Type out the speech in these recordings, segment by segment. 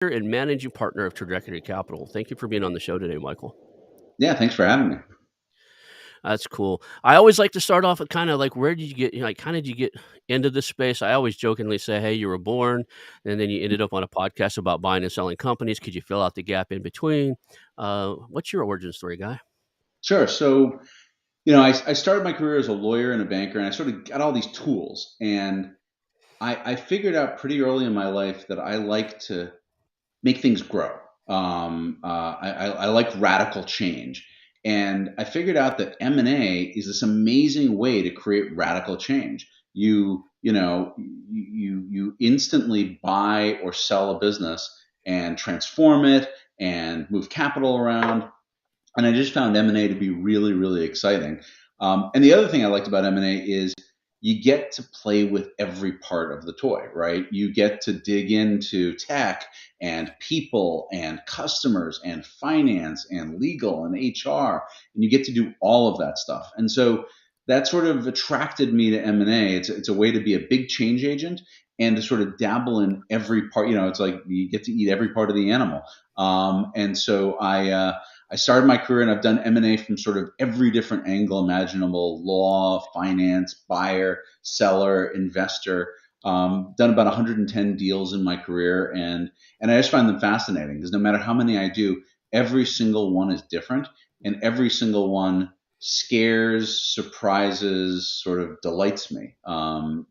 and managing partner of Trajectory Capital. Thank you for being on the show today, Michael. Yeah, thanks for having me. That's cool. I always like to start off with kind of like, where did you get, kind of did you get into this space? I always jokingly say, hey, you were born and then you ended up on a podcast about buying and selling companies. Could you fill out the gap in between? What's your origin story, guy? Sure. So, I started my career as a lawyer and a banker, and I sort of got all these tools. And I figured out pretty early in my life that I like to make things grow. I like radical change. And I figured out that M&A is this amazing way to create radical change. You instantly buy or sell a business and transform it and move capital around. And I just found M&A to be really, really exciting. And the other thing I liked about M&A is you get to play with every part of the toy, right? You get to dig into tech and people and customers and finance and legal and HR, and you get to do all of that stuff. And so that sort of attracted me to M&A. It's a way to be a big change agent and to sort of dabble in every part. It's like you get to eat every part of the animal. And so I started my career and I've done M&A from sort of every different angle imaginable: law, finance, buyer, seller, investor. Done about 110 deals in my career, and I just find them fascinating because no matter how many I do, every single one is different, and every single one scares, surprises, sort of delights me.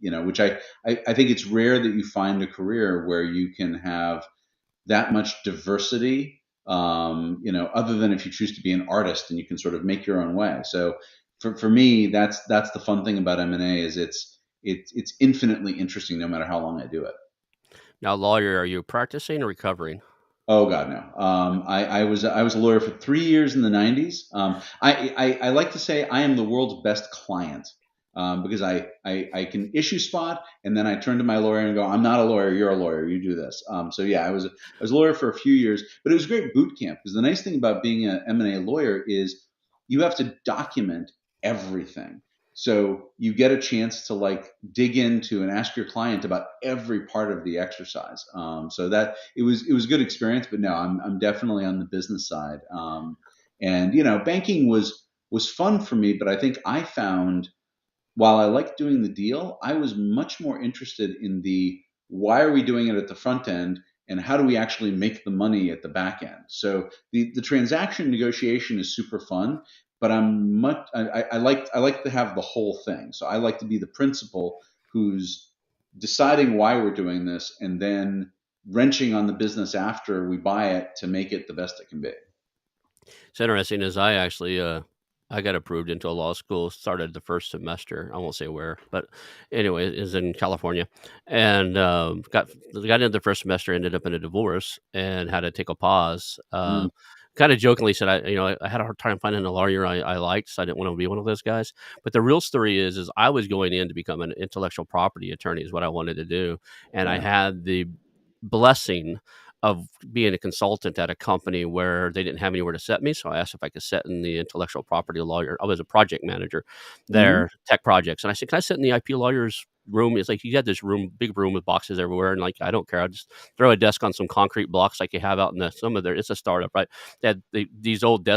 Which I think it's rare that you find a career where you can have that much diversity, other than if you choose to be an artist and you can sort of make your own way. So for me, that's the fun thing about M&A is it's infinitely interesting no matter how long I do it. Now, lawyer, are you practicing or recovering? Oh God, no. I was a lawyer for 3 years in the '90s. I like to say I am the world's best client, because I can issue spot and then I turn to my lawyer and go, I'm not a lawyer, you're a lawyer, you do this. So yeah, I was a lawyer for a few years, but it was a great boot camp because the nice thing about being an M&A lawyer is you have to document everything. So you get a chance to like dig into and ask your client about every part of the exercise. So that it was a good experience, but no, I'm definitely on the business side. And banking was fun for me, but I think I found, while I liked doing the deal, I was much more interested in the why are we doing it at the front end and how do we actually make the money at the back end. So the transaction negotiation is super fun, but I like to have the whole thing. So I like to be the principal who's deciding why we're doing this and then wrenching on the business after we buy it to make it the best it can be. It's interesting as I got approved into a law school, started the first semester. I won't say where, but anyway, is in California, and got into the first semester, ended up in a divorce, and had to take a pause. Mm. Kind of jokingly said, I had a hard time finding a lawyer I liked, so I didn't want to be one of those guys. But the real story is I was going in to become an intellectual property attorney is what I wanted to do, and I Yeah. had the blessing of being a consultant at a company where they didn't have anywhere to set me. So I asked if I could sit in the intellectual property lawyer. I was a project manager Hmm. there, tech projects. And I said, can I sit in the IP lawyer's room? It's like, you got this room, big room with boxes everywhere. And like, I don't care. I'll just throw a desk on some concrete blocks like you have out in some of it's a startup, right? They had these old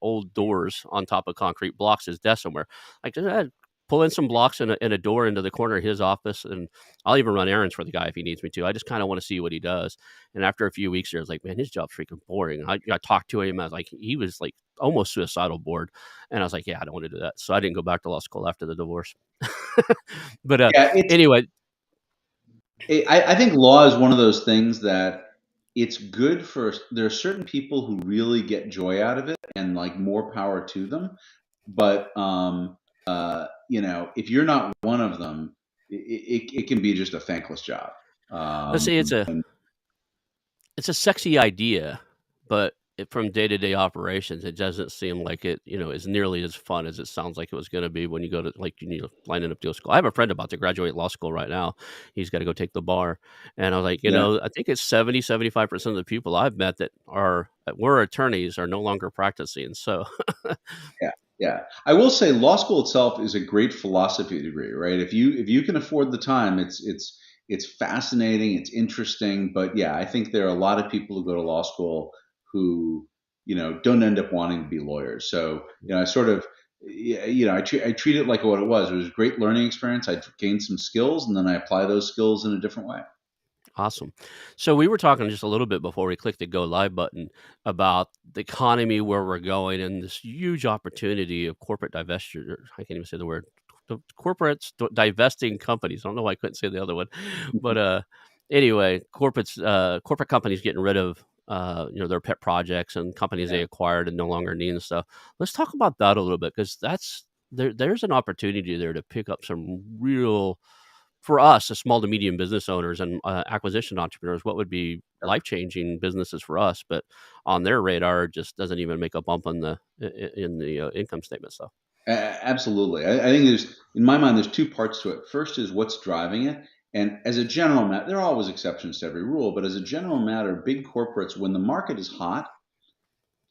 old doors on top of concrete blocks as desks somewhere. Like, pull in some blocks and a door into the corner of his office. And I'll even run errands for the guy if he needs me to. I just kind of want to see what he does. And after a few weeks there, I was like, man, his job's freaking boring. I talked to him. I was like, he was like almost suicidal bored. And I was like, yeah, I don't want to do that. So I didn't go back to law school after the divorce. But Yeah, anyway, I think law is one of those things that it's good for. There are certain people who really get joy out of it, and like more power to them. But if you're not one of them, it can be just a thankless job. let's Um, say and it's a sexy idea, but from day-to-day operations, it doesn't seem like it, is nearly as fun as it sounds like it was going to be when you go to like lining up to a school. I have a friend about to graduate law school right now. He's got to go take the bar, and I was like, yeah, I think it's 75% of the people I've met that were attorneys are no longer practicing. So yeah, yeah. I will say, law school itself is a great philosophy degree, right? If you can afford the time, it's fascinating, it's interesting, but yeah, I think there are a lot of people who go to law school who, don't end up wanting to be lawyers. So, I sort of, I treat it like what it was. It was a great learning experience. I gained some skills, and then I apply those skills in a different way. Awesome. So we were talking just a little bit before we clicked the go live button about the economy, where we're going, and this huge opportunity of corporate divestiture. I can't even say the word. Corporates divesting companies. I don't know why I couldn't say the other one, but anyway, corporate companies getting rid of their pet projects and companies they Yeah. acquired and no longer need and stuff. Let's talk about that a little bit, because there's an opportunity there to pick up some real, for us, as small to medium business owners and acquisition entrepreneurs, what would be life changing businesses for us, but on their radar just doesn't even make a bump in the income statement stuff. Absolutely. I think in my mind, there's two parts to it. First is what's driving it. And as a general matter, there are always exceptions to every rule, but as a general matter, big corporates, when the market is hot,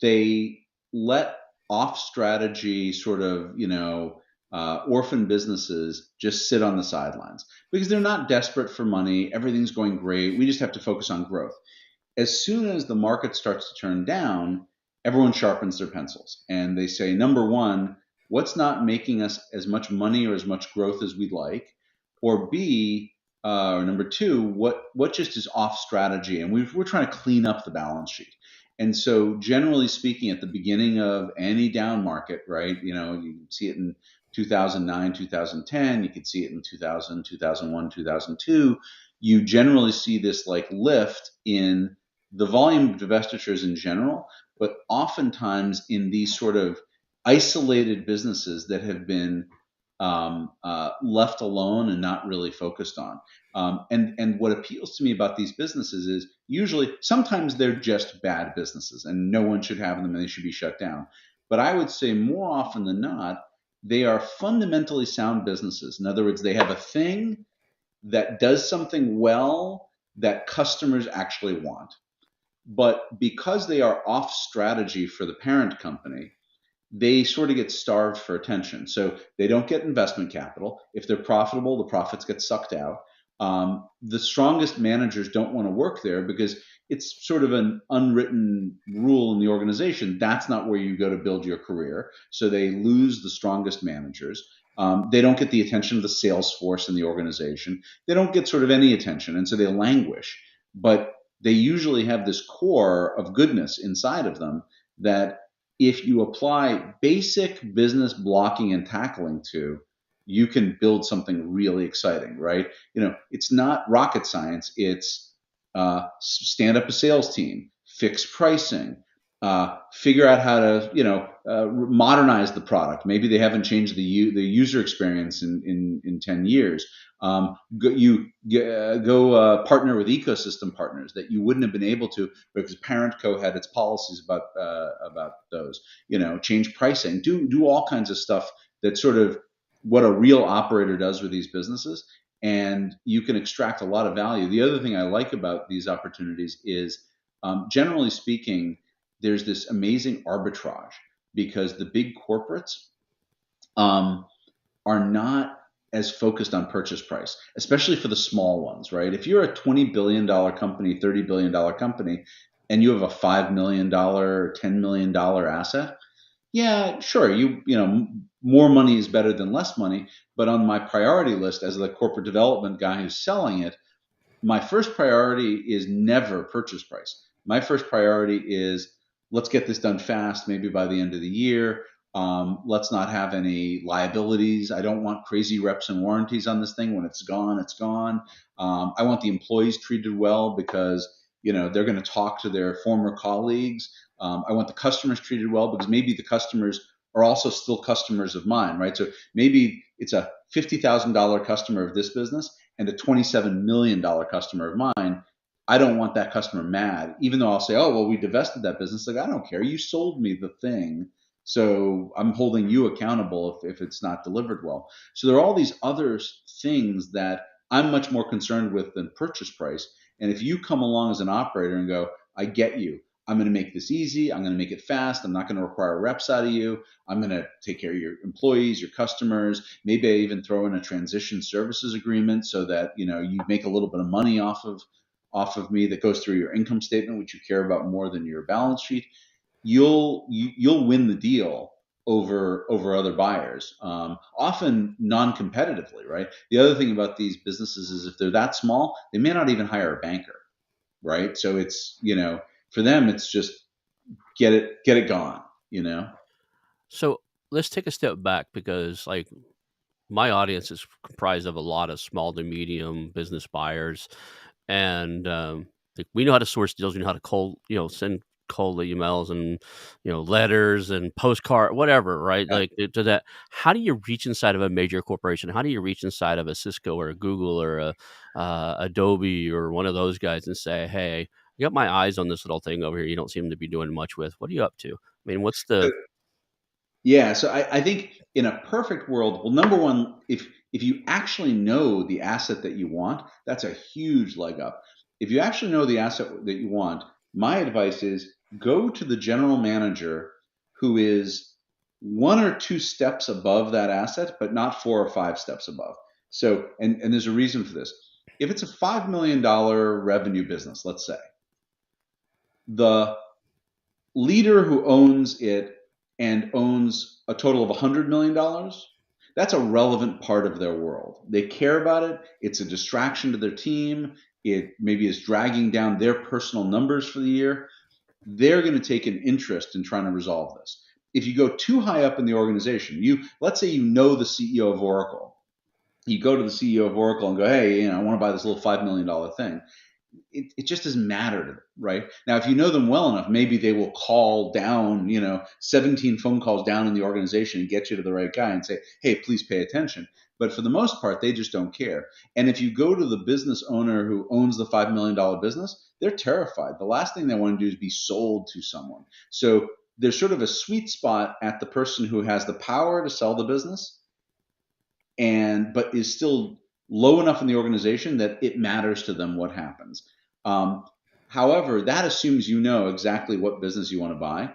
they let off strategy sort of, orphan businesses just sit on the sidelines because they're not desperate for money. Everything's going great. We just have to focus on growth. As soon as the market starts to turn down, everyone sharpens their pencils and they say, number one, what's not making us as much money or as much growth as we'd like? Or B, or number two, what just is off strategy? And we're trying to clean up the balance sheet. And so, generally speaking, at the beginning of any down market, right, you see it in 2009, 2010, you could see it in 2000, 2001, 2002. You generally see this like lift in the volume of divestitures in general, but oftentimes in these sort of isolated businesses that have been left alone and not really focused on. And what appeals to me about these businesses is usually sometimes they're just bad businesses and no one should have them and they should be shut down. But I would say more often than not, they are fundamentally sound businesses. In other words, they have a thing that does something well that customers actually want. But because they are off strategy for the parent company, they sort of get starved for attention. So they don't get investment capital. If they're profitable, the profits get sucked out. The strongest managers don't want to work there because it's sort of an unwritten rule in the organization. That's not where you go to build your career. So they lose the strongest managers. They don't get the attention of the sales force in the organization. They don't get sort of any attention. And so they languish. But they usually have this core of goodness inside of them that if you apply basic business blocking and tackling to, you can build something really exciting, right? It's not rocket science. It's stand up a sales team, fix pricing, figure out how to, modernize the product. Maybe they haven't changed the user experience in 10 years. Go partner with ecosystem partners that you wouldn't have been able to because Parent Co had its policies about those. Change pricing, do all kinds of stuff that sort of what a real operator does with these businesses, and you can extract a lot of value. The other thing I like about these opportunities is, generally speaking, there's this amazing arbitrage because the big corporates are not as focused on purchase price, especially for the small ones, right? If you're a $20 billion company, $30 billion company, and you have a $5 million, $10 million asset, yeah, sure, more money is better than less money. But on my priority list as the corporate development guy who's selling it, my first priority is never purchase price. My first priority is let's get this done fast, maybe by the end of the year. Let's not have any liabilities. I don't want crazy reps and warranties on this thing. When it's gone, it's gone. I want the employees treated well because they're going to talk to their former colleagues. I want the customers treated well because maybe the customers are also still customers of mine, right? So maybe it's a $50,000 customer of this business and a $27 million customer of mine. I don't want that customer mad, even though I'll say, oh, well, we divested that business. Like, I don't care. You sold me the thing. So I'm holding you accountable if it's not delivered well. So there are all these other things that I'm much more concerned with than purchase price. And if you come along as an operator and go, I get you. I'm going to make this easy. I'm going to make it fast. I'm not going to require reps out of you. I'm going to take care of your employees, your customers. Maybe I even throw in a transition services agreement so that you make a little bit of money off of me that goes through your income statement, which you care about more than your balance sheet. You'll win the deal over other buyers, often non-competitively, right? The other thing about these businesses is if they're that small, they may not even hire a banker, right? So it's for them it's just get it gone. So let's take a step back because, like, my audience is comprised of a lot of small to medium business buyers, and like, we know how to source deals. We know how to send cold emails and letters and postcard, whatever, right? Yeah. Like to that. How do you reach inside of a major corporation? How do you reach inside of a Cisco or a Google or a Adobe or one of those guys and say, "Hey, I got my eyes on this little thing over here. You don't seem to be doing much with. What are you up to?" I mean, what's So, the yeah, so I think in a perfect world, well, number one, if you actually know the asset that you want, that's a huge leg up. If you actually know the asset that you want, my advice is go to the general manager who is one or two steps above that asset, but not 4 or 5 steps above. So, and there's a reason for this. If it's a $5 million revenue business, let's say, the leader who owns it and owns a total of $100 million, that's a relevant part of their world. They care about it. It's a distraction to their team. It maybe is dragging down their personal numbers for the year. They're going to take an interest in trying to resolve this. If you go too high up in the organization, let's say the CEO of Oracle. You go to the CEO of Oracle and go, hey, I want to buy this little $5 million thing. It just doesn't matter to them, right? Now, if you know them well enough, maybe they will call down, 17 phone calls down in the organization and get you to the right guy and say, hey, please pay attention. But for the most part, they just don't care. And if you go to the business owner who owns the $5 million business, they're terrified. The last thing they want to do is be sold to someone. So there's sort of a sweet spot at the person who has the power to sell the business but is still low enough in the organization that it matters to them what happens. Um, However, that assumes you know exactly what business you want to buy.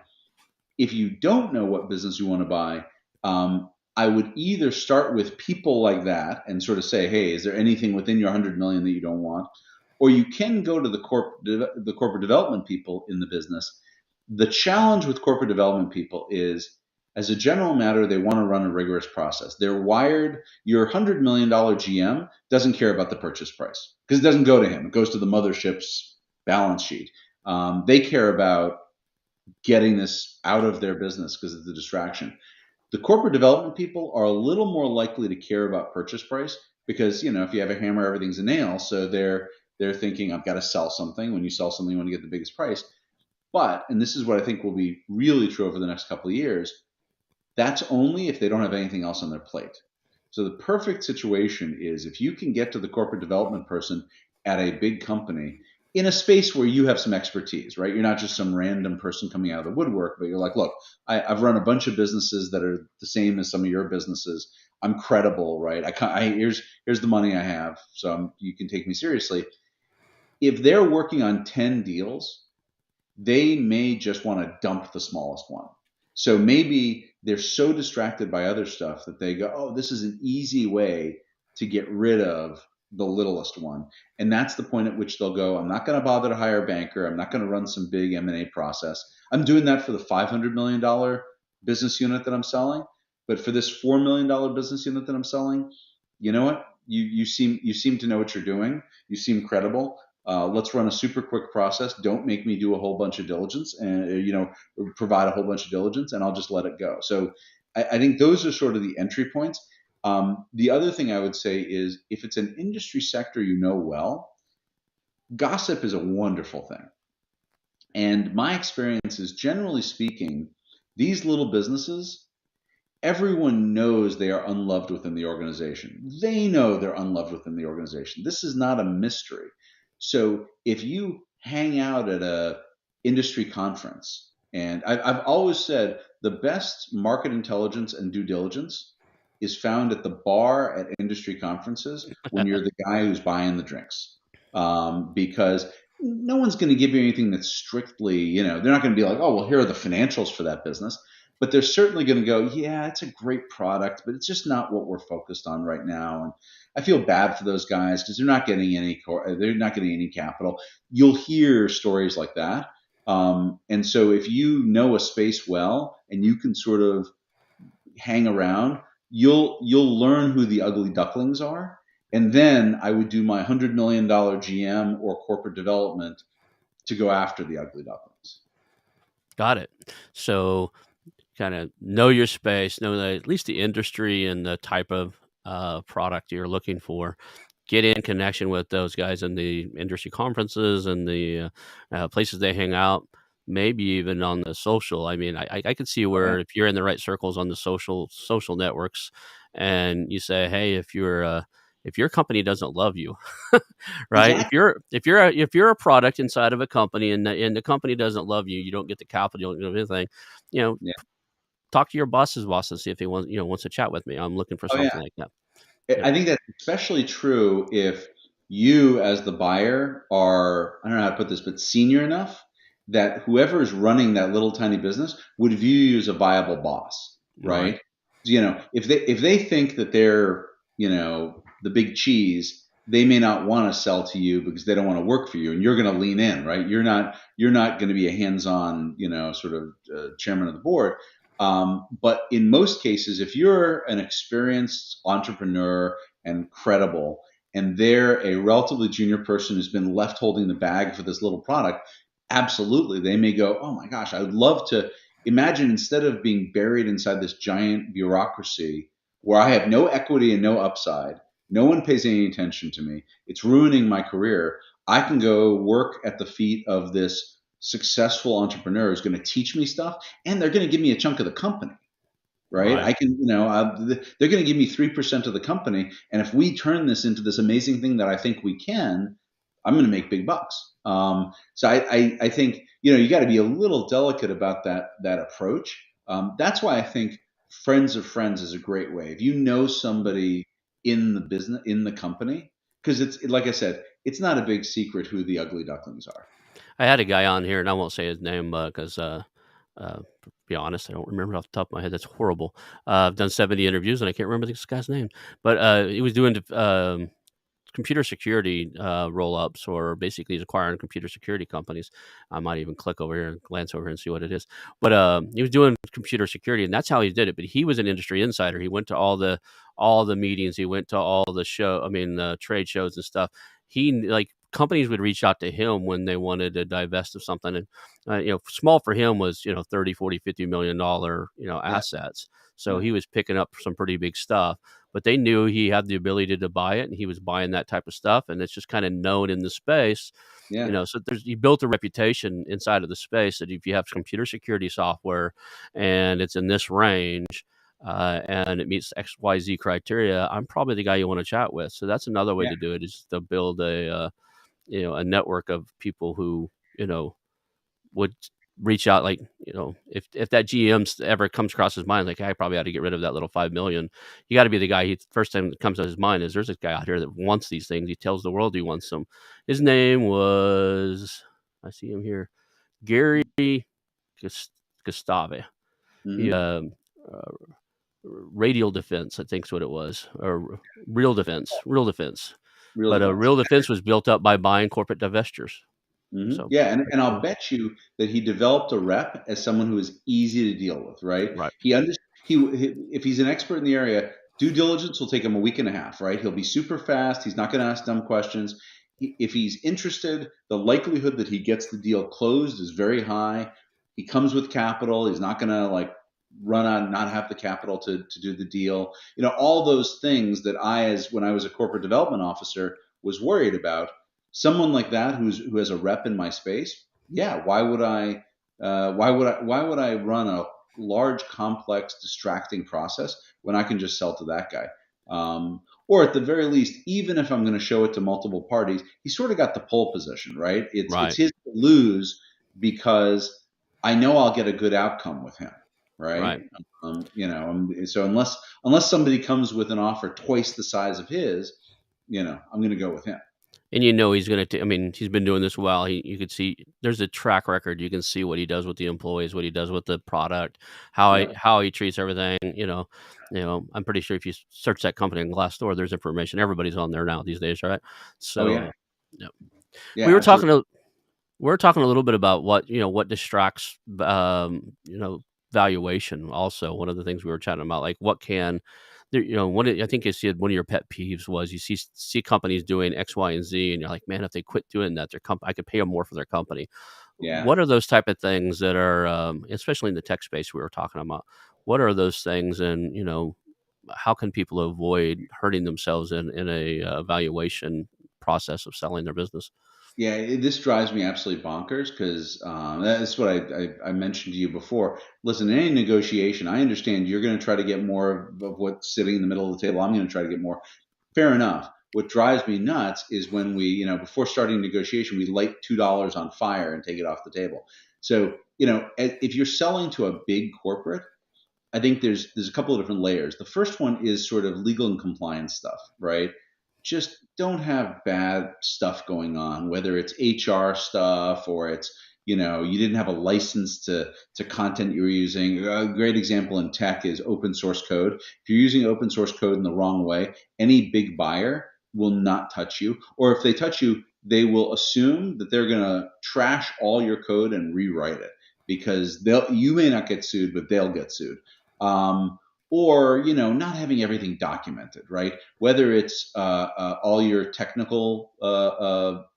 If you don't know what business you want to buy, I would either start with people like that and sort of say, hey, is there anything within your 100 million that you don't want? Or you can go to the corporate development people in the business. The challenge with corporate development people is, as a general matter, they want to run a rigorous process. They're wired. Your $100 million GM doesn't care about the purchase price because it doesn't go to him. It goes to the mothership's balance sheet. They care about getting this out of their business because it's a distraction. The corporate development people are a little more likely to care about purchase price because if you have a hammer, everything's a nail. So they're thinking, I've got to sell something. When you sell something, you want to get the biggest price. But, and this is what I think will be really true over the next couple of years, that's only if they don't have anything else on their plate. So the perfect situation is if you can get to the corporate development person at a big company in a space where you have some expertise, right? You're not just some random person coming out of the woodwork, but you're like, look, I've run a bunch of businesses that are the same as some of your businesses. I'm credible, right? Here's the money I have, so you can take me seriously. If they're working on 10 deals, they may just want to dump the smallest one. So maybe they're so distracted by other stuff that they go, oh, this is an easy way to get rid of the littlest one. And that's the point at which they'll go, I'm not going to bother to hire a banker. I'm not going to run some big M&A process. I'm doing that for the $500 million business unit that I'm selling. But for this $4 million business unit that I'm selling, you know what? You seem to know what you're doing. You seem credible. Let's run a super quick process. Don't make me do a whole bunch of diligence and provide a whole bunch of diligence, and I'll just let it go. So I think those are sort of the entry points. The other thing I would say is if it's an industry sector you know well, gossip is a wonderful thing. And my experience is, generally speaking, these little businesses, everyone knows they are unloved within the organization. They know they're unloved within the organization. This is not a mystery. So if you hang out at a industry conference, and I've always said the best market intelligence and due diligence is found at the bar at industry conferences when you're the guy who's buying the drinks, because no one's going to give you anything that's strictly, they're not going to be like, oh, well, here are the financials for that business. But they're certainly going to go, yeah, it's a great product, but it's just not what we're focused on right now. And I feel bad for those guys because they're not getting any capital. You'll hear stories like that. And so if you know a space well and you can sort of hang around, you'll learn who the ugly ducklings are. And then I would do my $100 million GM or corporate development to go after the ugly ducklings. Got it. So kind of know your space, know at least the industry and the type of product you're looking for. Get in connection with those guys in the industry conferences and the places they hang out. Maybe even on the social. I mean, I could see Oh, yeah. where if you're in the right circles on the social networks, and you say, hey, if your company doesn't love you, right? Exactly. If you're a product inside of a company and the company doesn't love you, you don't get the capital, you don't get anything. You know, Yeah. talk to your boss's boss and see if he wants to chat with me. I'm looking for Oh, yeah. something like that. I think that's especially true if you, as the buyer, are, I don't know how to put this, but senior enough that whoever is running that little tiny business would view you as a viable boss, Right. right? If they think that they're, the big cheese, they may not want to sell to you because they don't want to work for you, and you're going to lean in, right? You're not going to be a hands-on, sort of chairman of the board. But in most cases, if you're an experienced entrepreneur and credible, and they're a relatively junior person who's been left holding the bag for this little product, absolutely, they may go, oh my gosh, I would love to imagine instead of being buried inside this giant bureaucracy where I have no equity and no upside, no one pays any attention to me, it's ruining my career. I can go work at the feet of this successful entrepreneur who's going to teach me stuff and they're going to give me a chunk of the company, right? Right. I can, they're going to give me 3% of the company. And if we turn this into this amazing thing that I think we can, I'm going to make big bucks. So I think, you got to be a little delicate about that approach. That's why I think friends of friends is a great way. If you know somebody in the business, in the company, because it's like I said, it's not a big secret who the ugly ducklings are. I had a guy on here, and I won't say his name because, to be honest, I don't remember off the top of my head. That's horrible. I've done 70 interviews, and I can't remember this guy's name. But he was doing computer security roll ups, or basically he's acquiring computer security companies. I might even click over here and glance over here and see what it is. But he was doing computer security, and that's how he did it. But he was an industry insider. He went to all the meetings. He went to all the trade shows and stuff. He like companies would reach out to him when they wanted to divest of something, and small for him was 30, 40, $50 million Yeah, assets. So yeah, he was picking up some pretty big stuff, but they knew he had the ability to buy it, and he was buying that type of stuff, and it's just kind of known in the space. yeah, So he built a reputation inside of the space that if you have computer security software and it's in this range, and it meets XYZ criteria, I'm probably the guy you want to chat with. So that's another way yeah, to do it, is to build a network of people who would reach out. Like, if that GM ever comes across his mind, like, hey, I probably ought to get rid of that little 5 million. You got to be the guy. He first time that comes to his mind is, there's this guy out here that wants these things. He tells the world he wants them. His name was, I see him here, Gary Gustave. He hmm uh, Radial Defense, I think's what it was, or Real Defense. real But defense. Real Defense was built up by buying corporate divestitures. So Yeah, and I'll bet you that he developed a rep as someone who is easy to deal with, right? right, If he's an expert in the area, due diligence will take him a week and a half, right? He'll be super fast. He's not going to ask dumb questions. If he's interested, the likelihood that he gets the deal closed is very high. He comes with capital. He's not going to like run on not have the capital to do the deal. All those things that as when I was a corporate development officer, was worried about. Someone like that who has a rep in my space, yeah, why would I run a large, complex, distracting process when I can just sell to that guy? Or at the very least, even if I'm going to show it to multiple parties, he's sort of got the pole position, right? It's right, his to lose because I know I'll get a good outcome with him, right? right. So unless somebody comes with an offer twice the size of his, I'm going to go with him. And he's going to. I mean, he's been doing this well. You could see there's a track record. You can see what he does with the employees, what he does with the product, Yeah. how he treats everything. I'm pretty sure if you search that company on Glassdoor, there's information. Everybody's on there now these days, right? Oh So, yeah. yeah. Yeah, we were absolutely. talking. We're talking a little bit about what distracts valuation. Also, one of the things we were chatting about, like what can there, I think you said one of your pet peeves was you see companies doing X, Y, and Z, and you're like, man, if they quit doing that, I could pay them more for their company. Yeah. What are those type of things that are, especially in the tech space we were talking about? What are those things, and how can people avoid hurting themselves in a valuation process of selling their business? Yeah, this drives me absolutely bonkers because that's what I mentioned to you before. Listen, in any negotiation, I understand you're going to try to get more of what's sitting in the middle of the table. I'm going to try to get more. Fair enough. What drives me nuts is when we, before starting negotiation, we light $2 on fire and take it off the table. So, if you're selling to a big corporate, I think there's a couple of different layers. The first one is sort of legal and compliance stuff, right? Just don't have bad stuff going on, whether it's HR stuff or it's you didn't have a license to content you were using. A great example in tech is open source code. If you're using open source code in the wrong way, any big buyer will not touch you, or if they touch you, they will assume that they're going to trash all your code and rewrite it because you may not get sued, but they'll get sued. um, or not having everything documented, right? Whether it's all your technical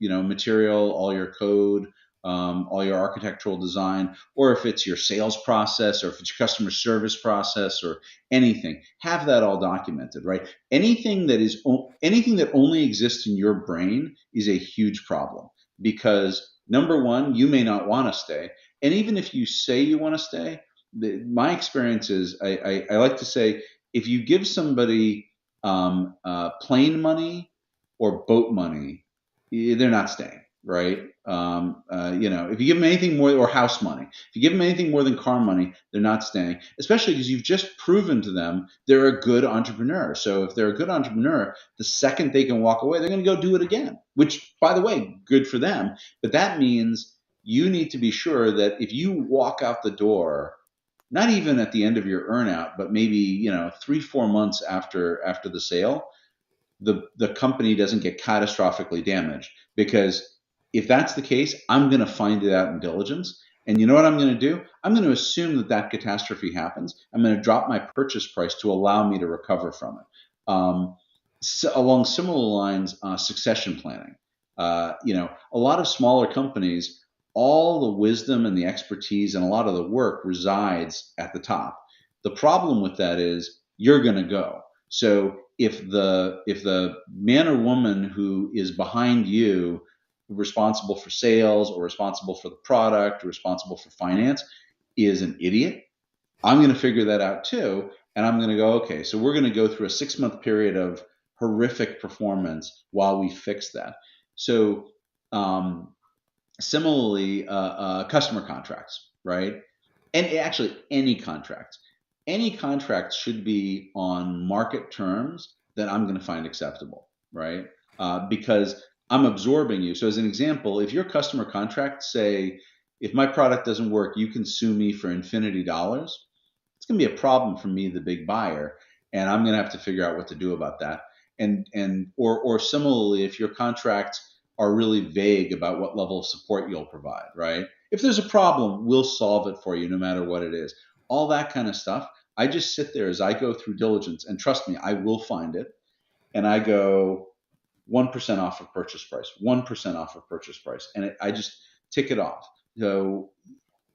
material, all your code, all your architectural design, or if it's your sales process, or if it's your customer service process, or anything, have that all documented, right? Anything that only exists in your brain is a huge problem because number one, you may not want to stay, and even if you say you want to stay, my experience is I like to say if you give somebody plane money or boat money, they're not staying, right? If you give them anything more, or house money, if you give them anything more than car money, they're not staying, especially because you've just proven to them they're a good entrepreneur. So if they're a good entrepreneur, the second they can walk away, they're going to go do it again, which, by the way, good for them. But that means you need to be sure that if you walk out the door, not even at the end of your earnout, but maybe 3-4 months after the sale, the company doesn't get catastrophically damaged. Because if that's the case, I'm going to find it out in diligence. And you know what I'm going to do? I'm going to assume that catastrophe happens. I'm going to drop my purchase price to allow me to recover from it. So along similar lines, succession planning. A lot of smaller companies, all the wisdom and the expertise and a lot of the work resides at the top. The problem with that is you're going to go. So if the man or woman who is behind you, responsible for sales or responsible for the product or responsible for finance, is an idiot, I'm going to figure that out too, and I'm going to go, okay, so we're going to go through a 6-month period of horrific performance while we fix that. So similarly, customer contracts, right? And actually any contract should be on market terms that I'm going to find acceptable, right? Because I'm absorbing you. So as an example, if your customer contracts say, if my product doesn't work, you can sue me for infinity dollars, it's going to be a problem for me, the big buyer, and I'm going to have to figure out what to do about that. Or similarly, if your contracts are really vague about what level of support you'll provide, right? If there's a problem, we'll solve it for you no matter what it is. All that kind of stuff. I just sit there as I go through diligence, and trust me, I will find it. And I go 1% off of purchase price, 1% off of purchase price, and I just tick it off. So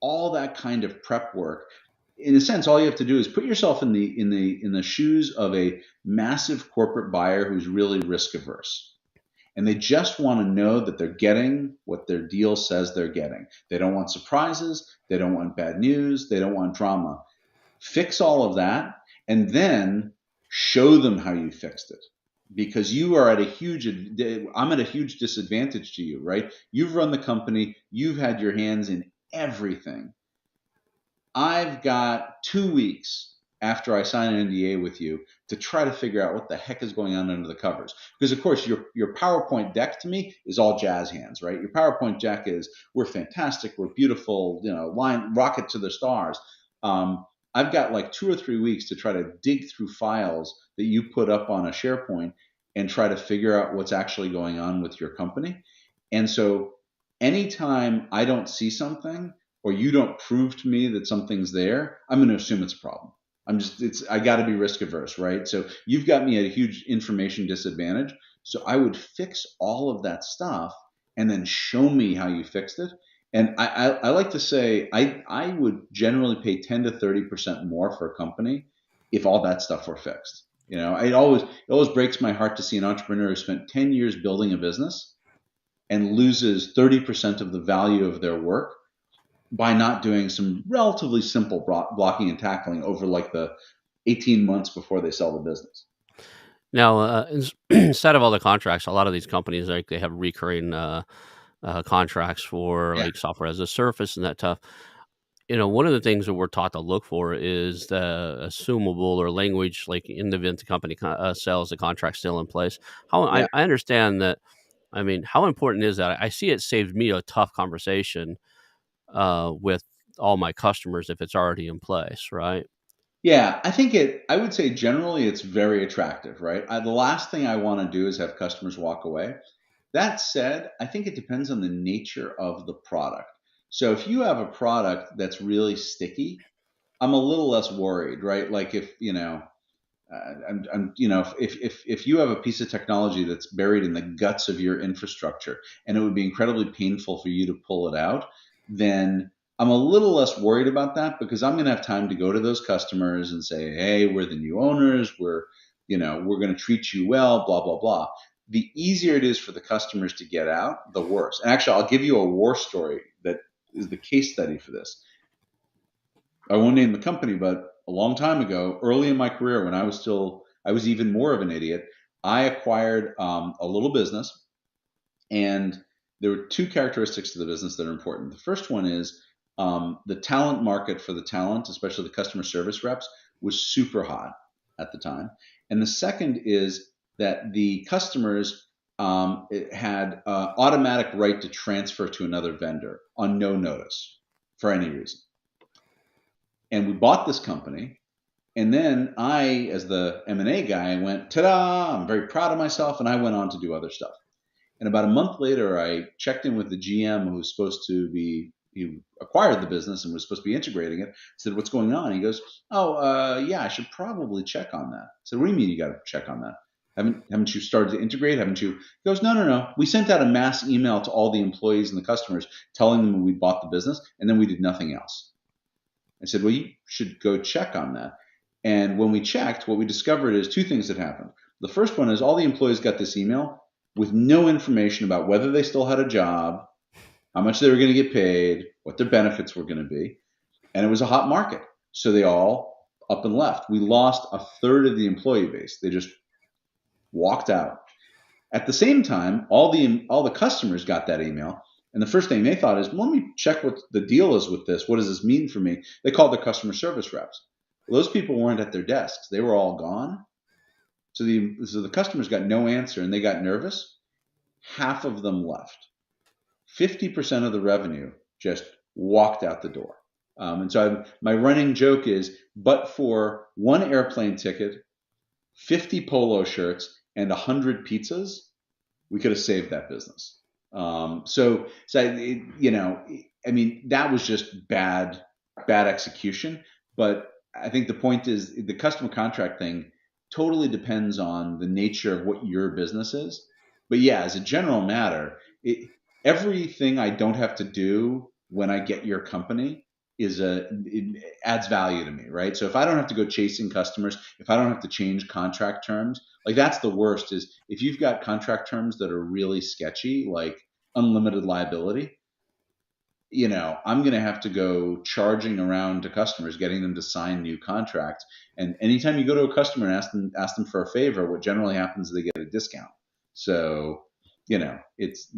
all that kind of prep work, in a sense, all you have to do is put yourself in the shoes of a massive corporate buyer who's really risk averse, and they just want to know that they're getting what their deal says they're getting. They don't want surprises, they don't want bad news, they don't want drama. Fix all of that, and then show them how you fixed it, because I'm at a huge disadvantage to you, right? You've run the company, you've had your hands in everything. I've got 2 weeks after I sign an NDA with you to try to figure out what the heck is going on under the covers. Because of course your PowerPoint deck to me is all jazz hands, right? Your PowerPoint deck is we're fantastic, we're beautiful, line rocket to the stars. I've got like 2 or 3 weeks to try to dig through files that you put up on a SharePoint and try to figure out what's actually going on with your company. And so anytime I don't see something or you don't prove to me that something's there, I'm going to assume it's a problem. I got to be risk averse, right? So you've got me at a huge information disadvantage. So I would fix all of that stuff and then show me how you fixed it. And I like to say I would generally pay 10 to 30% more for a company if all that stuff were fixed. It always breaks my heart to see an entrepreneur who spent 10 years building a business and loses 30% of the value of their work by not doing some relatively simple blocking and tackling over like the 18 months before they sell the business. Now, instead of all the contracts, a lot of these companies, like, they have recurring contracts for, Yeah. like, software as a service and that stuff. One of the things that we're taught to look for is the assumable or language, like in the event the company sells, the contract still in place. How Yeah. I understand that. I mean, how important is that? I see it saved me a tough conversation with all my customers if it's already in place, right? Yeah, I would say generally it's very attractive, right? The last thing I want to do is have customers walk away. That said, I think it depends on the nature of the product. So if you have a product that's really sticky, I'm a little less worried, right? Like if, if you have a piece of technology that's buried in the guts of your infrastructure and it would be incredibly painful for you to pull it out, then I'm a little less worried about that because I'm going to have time to go to those customers and say, hey, we're the new owners, we're going to treat you well, blah blah blah. The easier it is for the customers to get out, the worse. And actually, I'll give you a war story that is the case study for this. I won't name the company, but a long time ago, early in my career, when I was even more of an idiot. I acquired a little business, and there were two characteristics to the business that are important. The first one is the talent market for the talent, especially the customer service reps, was super hot at the time. And the second is that the customers had automatic right to transfer to another vendor on no notice for any reason. And we bought this company. And then I, as the M&A guy, went, ta-da, I'm very proud of myself. And I went on to do other stuff. And about a month later, I checked in with the GM who was supposed to be, he acquired the business and was supposed to be integrating it. I said, what's going on? He goes, yeah, I should probably check on that. I said, what do you mean you got to check on that? Haven't you started to integrate? Haven't you? He goes, no. We sent out a mass email to all the employees and the customers telling them we bought the business, and then we did nothing else. I said, well, you should go check on that. And when we checked, what we discovered is two things that happened. The first one is all the employees got this email with no information about whether they still had a job, how much they were going to get paid, what their benefits were going to be. And it was a hot market. So they all up and left. We lost a third of the employee base. They just walked out. At the same time, all the customers got that email. And the first thing they thought is, well, let me check what the deal is with this. What does this mean for me? They called their customer service reps. Well, those people weren't at their desks. They were all gone. So the customers got no answer and they got nervous. Half of them left. 50% of the revenue just walked out the door. And so my running joke is, but for one airplane ticket, 50 polo shirts, and 100 pizzas, we could have saved that business. I mean, that was just bad execution. But I think the point is the customer contract thing totally depends on the nature of what your business is. But yeah, as a general matter, everything I don't have to do when I get your company it adds value to me, right? So if I don't have to go chasing customers, if I don't have to change contract terms, like that's the worst is if you've got contract terms that are really sketchy, like unlimited liability, I'm going to have to go charging around to customers, getting them to sign new contracts. And anytime you go to a customer and ask them for a favor, what generally happens is they get a discount. So, it's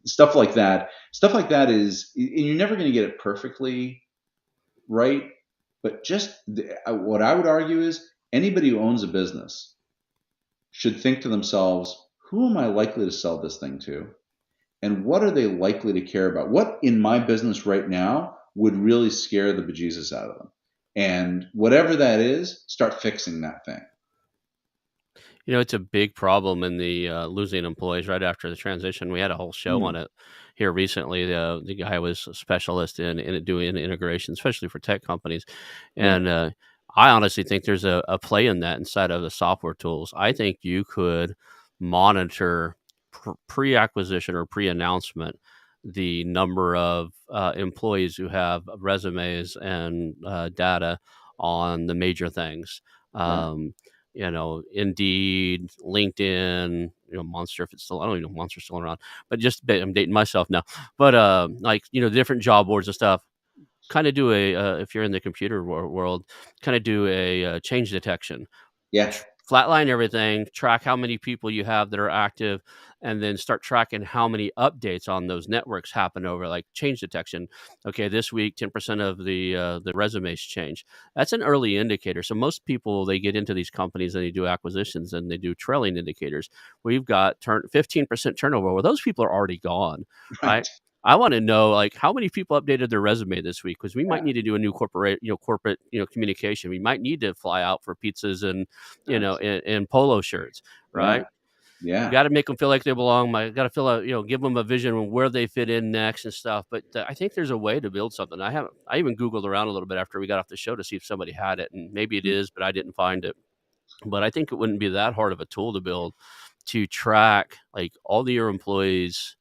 stuff like that. Stuff like that is, and you're never going to get it perfectly right. But what I would argue is anybody who owns a business should think to themselves, who am I likely to sell this thing to? And what are they likely to care about? What in my business right now would really scare the bejesus out of them? And whatever that is, start fixing that thing. It's a big problem in the losing employees right after the transition. We had a whole show Hmm. on it here recently. The guy was a specialist in doing integration, especially for tech companies. Yeah. And I honestly think there's a play in that inside of the software tools. I think you could monitor pre-acquisition or pre-announcement the number of employees who have resumes and data on the major things. Yeah. Um, Indeed, LinkedIn, Monster, if it's still, I don't even know if Monster's still around, but I'm dating myself now. But like, different job boards and stuff, kind of do if you're in the computer world, kind of do a change detection, Yeah. flatline everything, track how many people you have that are active, and then start tracking how many updates on those networks happen over like change detection. Okay, this week 10% of the resumes change. That's an early indicator. So most people, they get into these companies and they do acquisitions and they do trailing indicators. We've got 15% turnover. Well, those people are already gone, right? Right. I want to know like how many people updated their resume this week because we might Yeah. need to do a new corporate communication. We might need to fly out for pizzas and in polo shirts, Yeah. right? You Yeah. got to make them feel like they belong. I got to feel give them a vision of where they fit in next and stuff. But I think there's a way to build something. I even Googled around a little bit after we got off the show to see if somebody had it, and maybe it is, but I didn't find it. But I think it wouldn't be that hard of a tool to build to track like all your employees.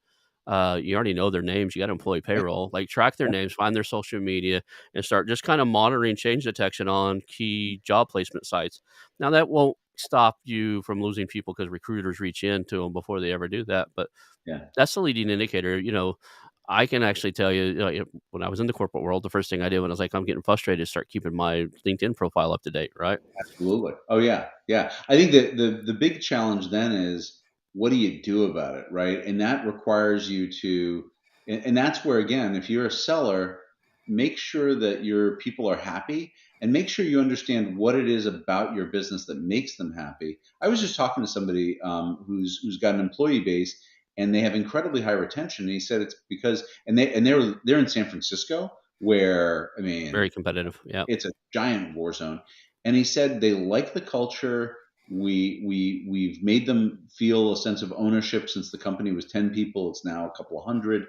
You already know their names. You got employee payroll. Like track their names, find their social media, and start just kind of monitoring change detection on key job placement sites. Now that won't stop you from losing people because recruiters reach into them before they ever do that. But Yeah. that's the leading indicator. I can actually tell you, when I was in the corporate world, the first thing I did when I was like, I'm getting frustrated, is start keeping my LinkedIn profile up to date. Right. Absolutely. Oh yeah, yeah. I think that the big challenge then is what do you do about it, right? And that requires you to, and that's where again, if you're a seller, make sure that your people are happy and make sure you understand what it is about your business that makes them happy. I was just talking to somebody who's got an employee base and they have incredibly high retention. And he said it's because they're in San Francisco where I Very mean competitive. Yeah. it's a giant war zone. And he said they like the culture. We've made them feel a sense of ownership since the company was 10 people. It's now a couple of hundred.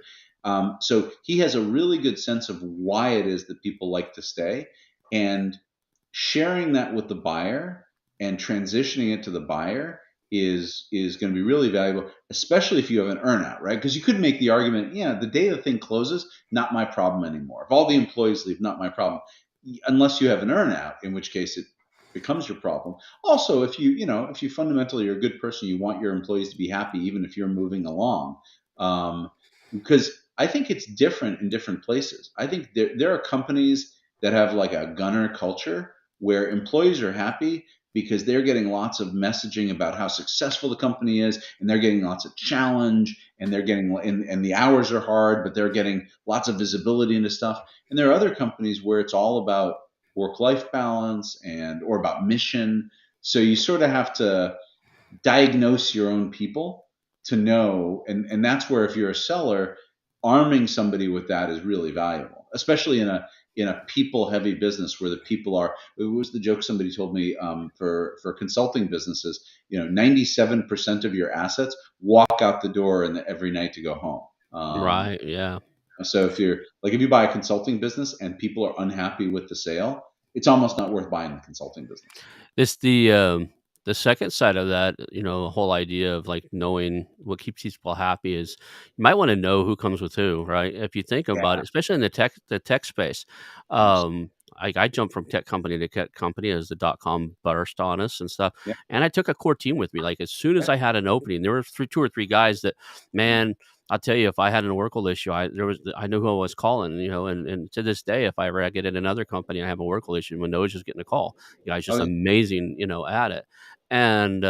So he has a really good sense of why it is that people like to stay. And sharing that with the buyer and transitioning it to the buyer is going to be really valuable, especially if you have an earnout, right? Because you could make the argument, yeah, the day the thing closes, not my problem anymore. If all the employees leave, not my problem, unless you have an earnout, in which case it becomes your problem. Also, if you fundamentally are a good person, you want your employees to be happy, even if you're moving along, um, because I think it's different in different places. I think there are companies that have like a gunner culture where employees are happy because they're getting lots of messaging about how successful the company is and they're getting lots of challenge and they're getting and the hours are hard but they're getting lots of visibility into stuff. And there are other companies where it's all about work life balance and or about mission. So you sort of have to diagnose your own people to know, and that's where if you're a seller, arming somebody with that is really valuable, especially in a people heavy business where the people are. It was the joke somebody told me, for consulting businesses, 97% of your assets walk out the door every night to go home. Right. Yeah. So if you buy a consulting business and people are unhappy with the sale, it's almost not worth buying the consulting business. It's the second side of that, the whole idea of like knowing what keeps people happy is you might want to know who comes with who, right? If you think Yeah, about it, especially in the tech space. absolutely. I jumped from tech company to tech company as the .com burst on us and stuff, Yeah, and I took a core team with me. Like as soon as right. I had an opening, there were two or three guys that, man, I'll tell you, if I had an Oracle issue, I knew who I was calling, and to this day, if I ever get in another company and I have a Oracle issue, Manoj is getting a call. The guy's Oh just yeah, amazing, at it. And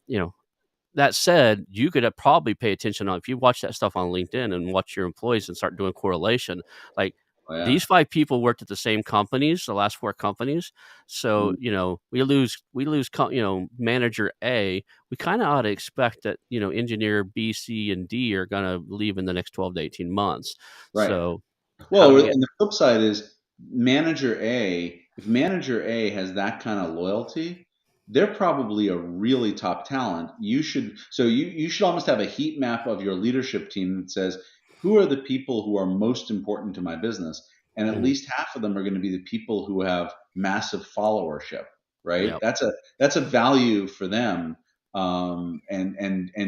you know, that said, you could probably pay attention on if you watch that stuff on LinkedIn and watch your employees and start doing correlation. Like Oh, yeah. these 5 people worked at the same companies, the last 4 companies. So, Mm. we lose manager A. We kind of ought to expect that, engineer B, C, and D are going to leave in the next 12 to 18 months. Right. So, how do Well, we get? and the flip side is manager A, if manager A has that kind of loyalty, they're probably a really top talent. You should almost have a heat map of your leadership team that says, who are the people who are most important to my business? And at Mhm. least half of them are going to be the people who have massive followership, right? Yeah. That's a value for them. And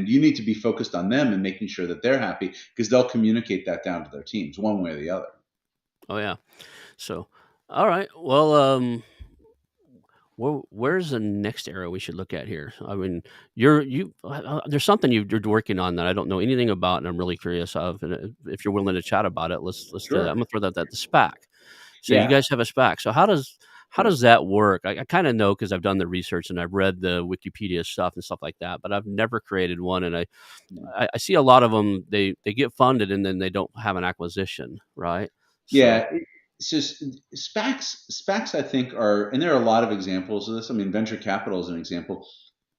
you need to be focused on them and making sure that they're happy because they'll communicate that down to their teams one way or the other. Oh, yeah. So, all right. Well, where's the next area we should look at here? I mean, there's something you're working on that I don't know anything about, and I'm really curious of. And if you're willing to chat about it, let's do that. I'm Sure. gonna throw that at the SPAC. So you Yeah. guys have a SPAC. So how does that work? I kind of know because I've done the research and I've read the Wikipedia stuff and stuff like that, but I've never created one. And I see a lot of them. They get funded and then they don't have an acquisition, right? So Yeah. It's just SPACs, I think, are, and there are a lot of examples of this. I mean, venture capital is an example.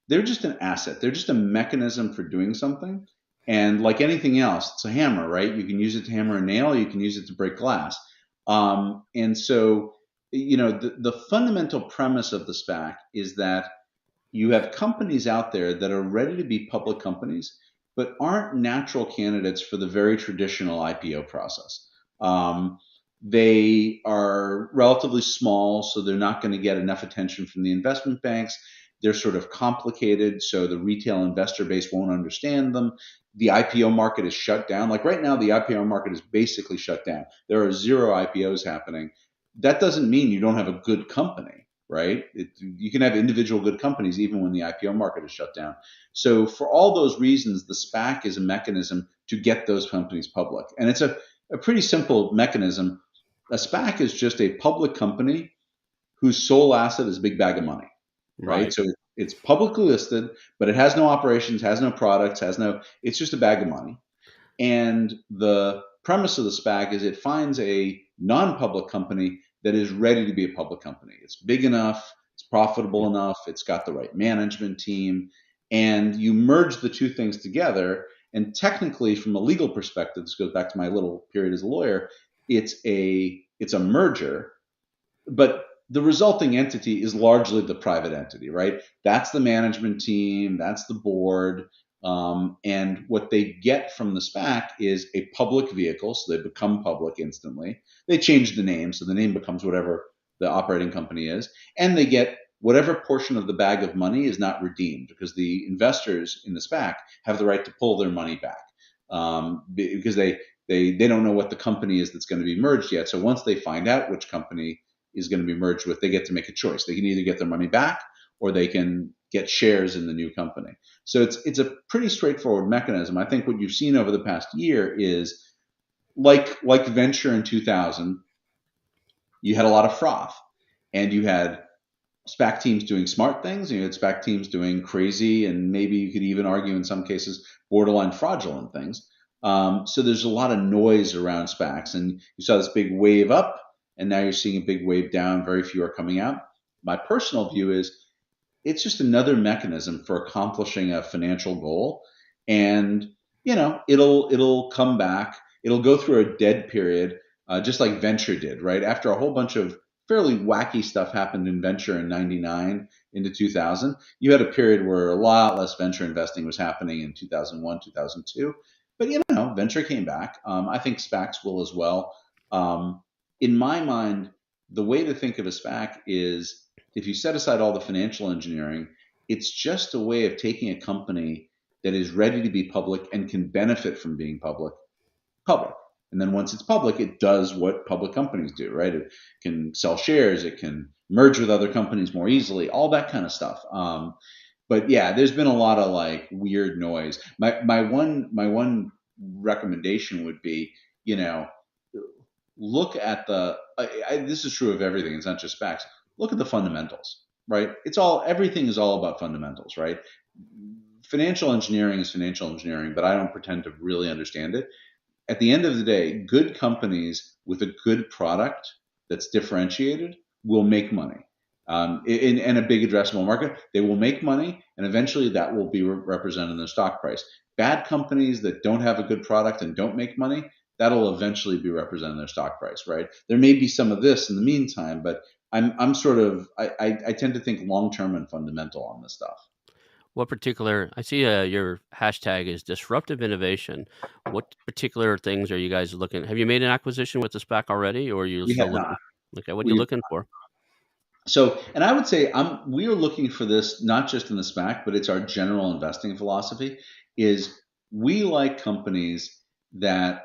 They're just an asset. They're just a mechanism for doing something. And like anything else, it's a hammer, right? You can use it to hammer a nail. You can use it to break glass. And so, the fundamental premise of the SPAC is that you have companies out there that are ready to be public companies, but aren't natural candidates for the very traditional IPO process. They are relatively small, so they're not going to get enough attention from the investment banks. They're sort of complicated, so the retail investor base won't understand them. The IPO market is shut down. Like right now, the IPO market is basically shut down. There are zero IPOs happening. That doesn't mean you don't have a good company, right? You can have individual good companies even when the IPO market is shut down. So for all those reasons, the SPAC is a mechanism to get those companies public. And it's a pretty simple mechanism. A SPAC is just a public company whose sole asset is a big bag of money, right? right, So it's publicly listed, but it has no operations, has no products, it's just a bag of money. And the premise of the SPAC is it finds a non-public company that is ready to be a public company. It's big enough, it's profitable yeah, enough, it's got the right management team, and you merge the two things together. And technically, from a legal perspective, this goes back to my little period as a lawyer. It's a merger, but the resulting entity is largely the private entity, right? That's the management team, that's the board. And what they get from the SPAC is a public vehicle, so they become public instantly. They change the name, so the name becomes whatever the operating company is, and they get whatever portion of the bag of money is not redeemed because the investors in the SPAC have the right to pull their money back because they don't know what the company is that's going to be merged yet. So once they find out which company is going to be merged with, they get to make a choice. They can either get their money back or they can get shares in the new company. So it's a pretty straightforward mechanism. I think what you've seen over the past year is like venture in 2000, you had a lot of froth and you had SPAC teams doing smart things, and you had SPAC teams doing crazy, and maybe you could even argue in some cases borderline fraudulent things. So there's a lot of noise around SPACs, and you saw this big wave up, and now you're seeing a big wave down. Very few are coming out. My personal view is it's just another mechanism for accomplishing a financial goal, and it'll come back. It'll go through a dead period, just like venture did, right? After a whole bunch of fairly wacky stuff happened in venture in 99 into 2000, you had a period where a lot less venture investing was happening in 2001, 2002. But venture came back. I think SPACs will as well. Um, in my mind, the way to think of a SPAC is if you set aside all the financial engineering, it's just a way of taking a company that is ready to be public and can benefit from being public. And then once it's public, it does what public companies do, right? It can sell shares, it can merge with other companies more easily, all that kind of stuff. But yeah, there's been a lot of like weird noise. My one recommendation would be, you know, look at this is true of everything. It's not just SPACs. Look at the fundamentals, right? Everything is all about fundamentals, right? Financial engineering is financial engineering, but I don't pretend to really understand it. At the end of the day, good companies with a good product that's differentiated will make money. In a big addressable market, they will make money, and eventually that will be represented in their stock price. Bad companies that don't have a good product and don't make money, that'll eventually be represented in their stock price, right? There may be some of this in the meantime, but I'm sort of I tend to think long term and fundamental on this stuff. What particular? I see your hashtag is disruptive innovation. What particular things are you guys looking? Have you made an acquisition with the SPAC already, or are you We still have not. looking? Okay, what are you We looking for? So, and I would say we are looking for this not just in the SPAC, but it's our general investing philosophy. Is we like companies that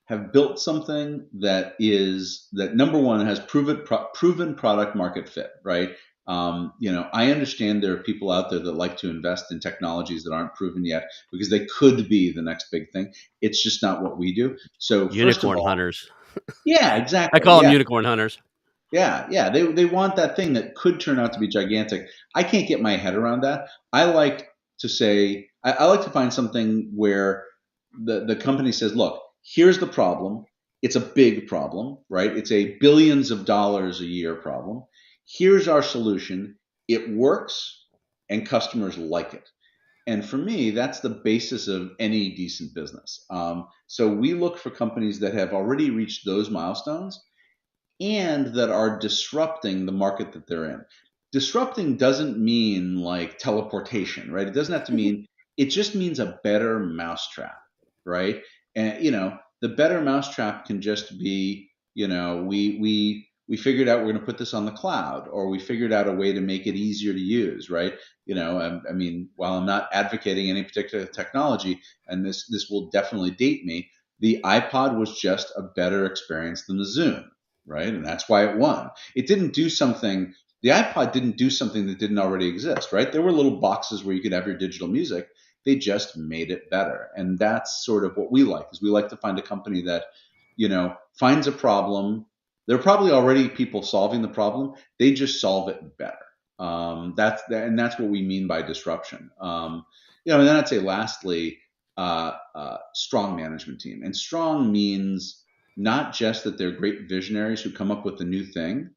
have built something that number one has proven product market fit, right? I understand there are people out there that like to invest in technologies that aren't proven yet because they could be the next big thing. It's just not what we do. So first of Unicorn all, hunters. yeah, I exactly, call them yeah. unicorn hunters. Yeah. They want that thing that could turn out to be gigantic. I can't get my head around that. I like to say I like to find something where the company says, look, here's the problem. It's a big problem, right? It's a billions of dollars a year problem. Here's our solution. It works and customers like it. And for me, that's the basis of any decent business. So we look for companies that have already reached those milestones and that are disrupting the market that they're in. Disrupting doesn't mean like teleportation, right? It doesn't have to mean, it just means a better mousetrap, right? And the better mousetrap can just be, we figured out we're going to put this on the cloud, or we figured out a way to make it easier to use, right? I mean, while I'm not advocating any particular technology, and this will definitely date me, the iPod was just a better experience than the Zune, right? And that's why it won. It didn't do something. The iPod didn't do something that didn't already exist, right? There were little boxes where you could have your digital music. They just made it better, and that's sort of what we like. Is we like to find a company that, finds a problem. There are probably already people solving the problem. They just solve it better. That's what we mean by disruption. And then I'd say lastly, strong management team, and strong means not just that they're great visionaries who come up with a new thing,